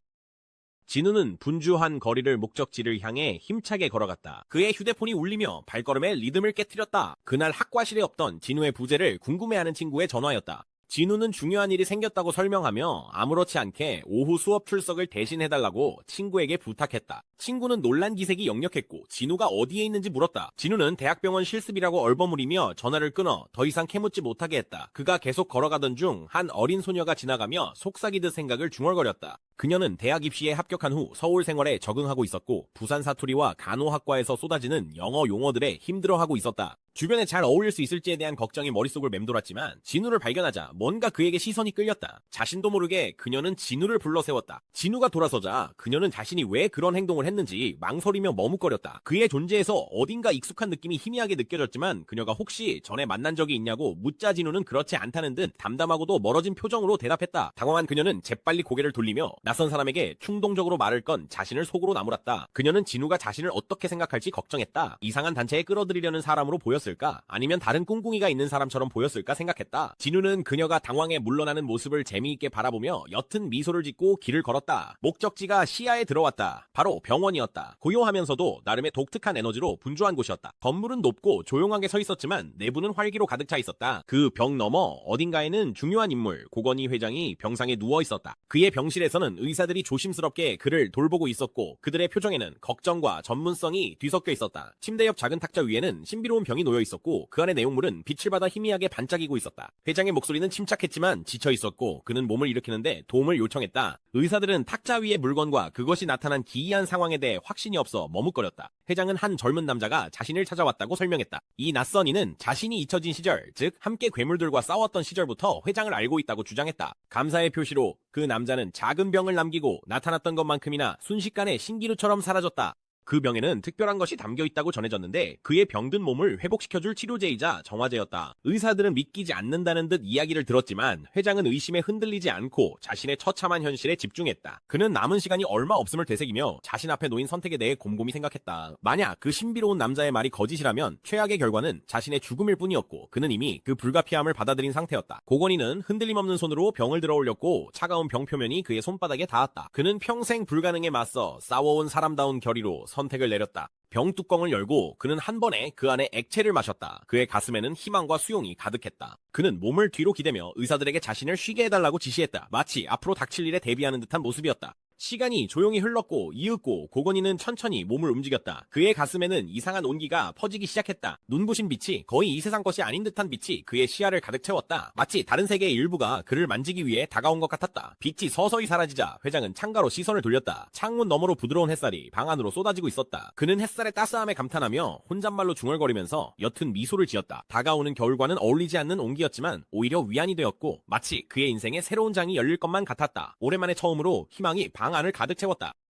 진우는 분주한 거리를 목적지를 향해 힘차게 걸어갔다. 그의 휴대폰이 울리며 발걸음에 리듬을 깨트렸다. 그날 학과실에 없던 진우의 부재를 궁금해하는 친구의 전화였다. 진우는 중요한 일이 생겼다고 설명하며 아무렇지 않게 오후 수업 출석을 대신해달라고 친구에게 부탁했다. 친구는 놀란 기색이 역력했고 진우가 어디에 있는지 물었다. 진우는 대학병원 실습이라고 얼버무리며 전화를 끊어 더 이상 캐묻지 못하게 했다. 그가 계속 걸어가던 중 한 어린 소녀가 지나가며 속삭이듯 생각을 중얼거렸다. 그녀는 대학 입시에 합격한 후 서울 생활에 적응하고 있었고 부산 사투리와 간호학과에서 쏟아지는 영어 용어들에 힘들어하고 있었다. 주변에 잘 어울릴 수 있을지에 대한 걱정이 머릿속을 맴돌았지만 진우를 발견하자 뭔가 그에게 시선이 끌렸다. 자신도 모르게 그녀는 진우를 불러세웠다. 진우가 돌아서자 그녀는 자신이 왜 그런 행동을 했는지 망설이며 머뭇거렸다. 그의 존재에서 어딘가 익숙한 느낌이 희미하게 느껴졌지만 그녀가 혹시 전에 만난 적이 있냐고 묻자 진우는 그렇지 않다는 듯 담담하고도 멀어진 표정으로 대답했다. 당황한 그녀는 재빨리 고개를 돌리며 낯선 사람에게 충동적으로 말을 건 자신을 속으로 나무랐다. 그녀는 진우가 자신을 어떻게 생각할지 걱정했다. 이상한 단체에 끌어들이려는 사람으로 보였을까? 아니면 다른 꿍꿍이가 있는 사람처럼 보였을까 생각했다. 진우는 그녀가 당황해 물러나는 모습을 재미있게 바라보며 옅은 미소를 짓고 길을 걸었다. 목적지가 시야에 들어왔다. 바로 병원이었다. 고요하면서도 나름의 독특한 에너지로 분주한 곳이었다. 건물은 높고 조용하게 서 있었지만 내부는 활기로 가득 차 있었다. 그 벽 너머 어딘가에는 중요한 인물 고건희 회장이 병상에 누워 있었다. 그의 병실에서는 의사들이 조심스럽게 그를 돌보고 있었고 그들의 표정에는 걱정과 전문성이 뒤섞여 있었다. 침대 옆 작은 탁자 위에는 신비로운 병이 놓여 있었고 그 안의 내용물은 빛을 받아 희미하게 반짝이고 있었다. 회장의 목소리는 침착했지만 지쳐 있었고 그는 몸을 일으키는데 도움을 요청했다. 의사들은 탁자 위의 물건과 그것이 나타난 기이한 상황에 대해 확신이 없어 머뭇거렸다. 회장은 한 젊은 남자가 자신을 찾아왔다고 설명했다. 이 낯선 이는 자신이 잊혀진 시절, 즉 함께 괴물들과 싸웠던 시절부터 회장을 알고 있다고 주장했다. 감사의 표시로 그 남자는 작은 병을 남기고 나타났던 것만큼이나 순식간에 신기루처럼 사라졌다. 그 병에는 특별한 것이 담겨 있다고 전해졌는데 그의 병든 몸을 회복시켜줄 치료제이자 정화제였다. 의사들은 믿기지 않는다는 듯 이야기를 들었지만 회장은 의심에 흔들리지 않고 자신의 처참한 현실에 집중했다. 그는 남은 시간이 얼마 없음을 되새기며 자신 앞에 놓인 선택에 대해 곰곰이 생각했다. 만약 그 신비로운 남자의 말이 거짓이라면 최악의 결과는 자신의 죽음일 뿐이었고 그는 이미 그 불가피함을 받아들인 상태였다. 고건희는 흔들림 없는 손으로 병을 들어 올렸고 차가운 병 표면이 그의 손바닥에 닿았다. 그는 평생 불가능에 맞서 싸워온 사람다운 결의로 선택을 내렸다. 병 뚜껑을 열고 그는 한 번에 그 안에 액체를 마셨다. 그의 가슴에는 희망과 수용이 가득했다. 그는 몸을 뒤로 기대며 의사들에게 자신을 쉬게 해달라고 지시했다. 마치 앞으로 닥칠 일에 대비하는 듯한 모습이었다. 시간이 조용히 흘렀고 이윽고 고건희는 천천히 몸을 움직였다. 그의 가슴에는 이상한 온기가 퍼지기 시작했다. 눈부신 빛이 거의 이 세상 것이 아닌 듯한 빛이 그의 시야를 가득 채웠다. 마치 다른 세계의 일부가 그를 만지기 위해 다가온 것 같았다. 빛이 서서히 사라지자 회장은 창가로 시선을 돌렸다. 창문 너머로 부드러운 햇살이 방 안으로 쏟아지고 있었다. 그는 햇살의 따스함에 감탄하며 혼잣말로 중얼거리면서 옅은 미소를 지었다. 다가오는 겨울과는 어울리지 않는 온기였지만 오히려 위안이 되었고 마치 그의 인생에 새로운 장이 열릴 것만 같았다. 오랜만에 처음으로 희망이 방 안을 가득 채웠다.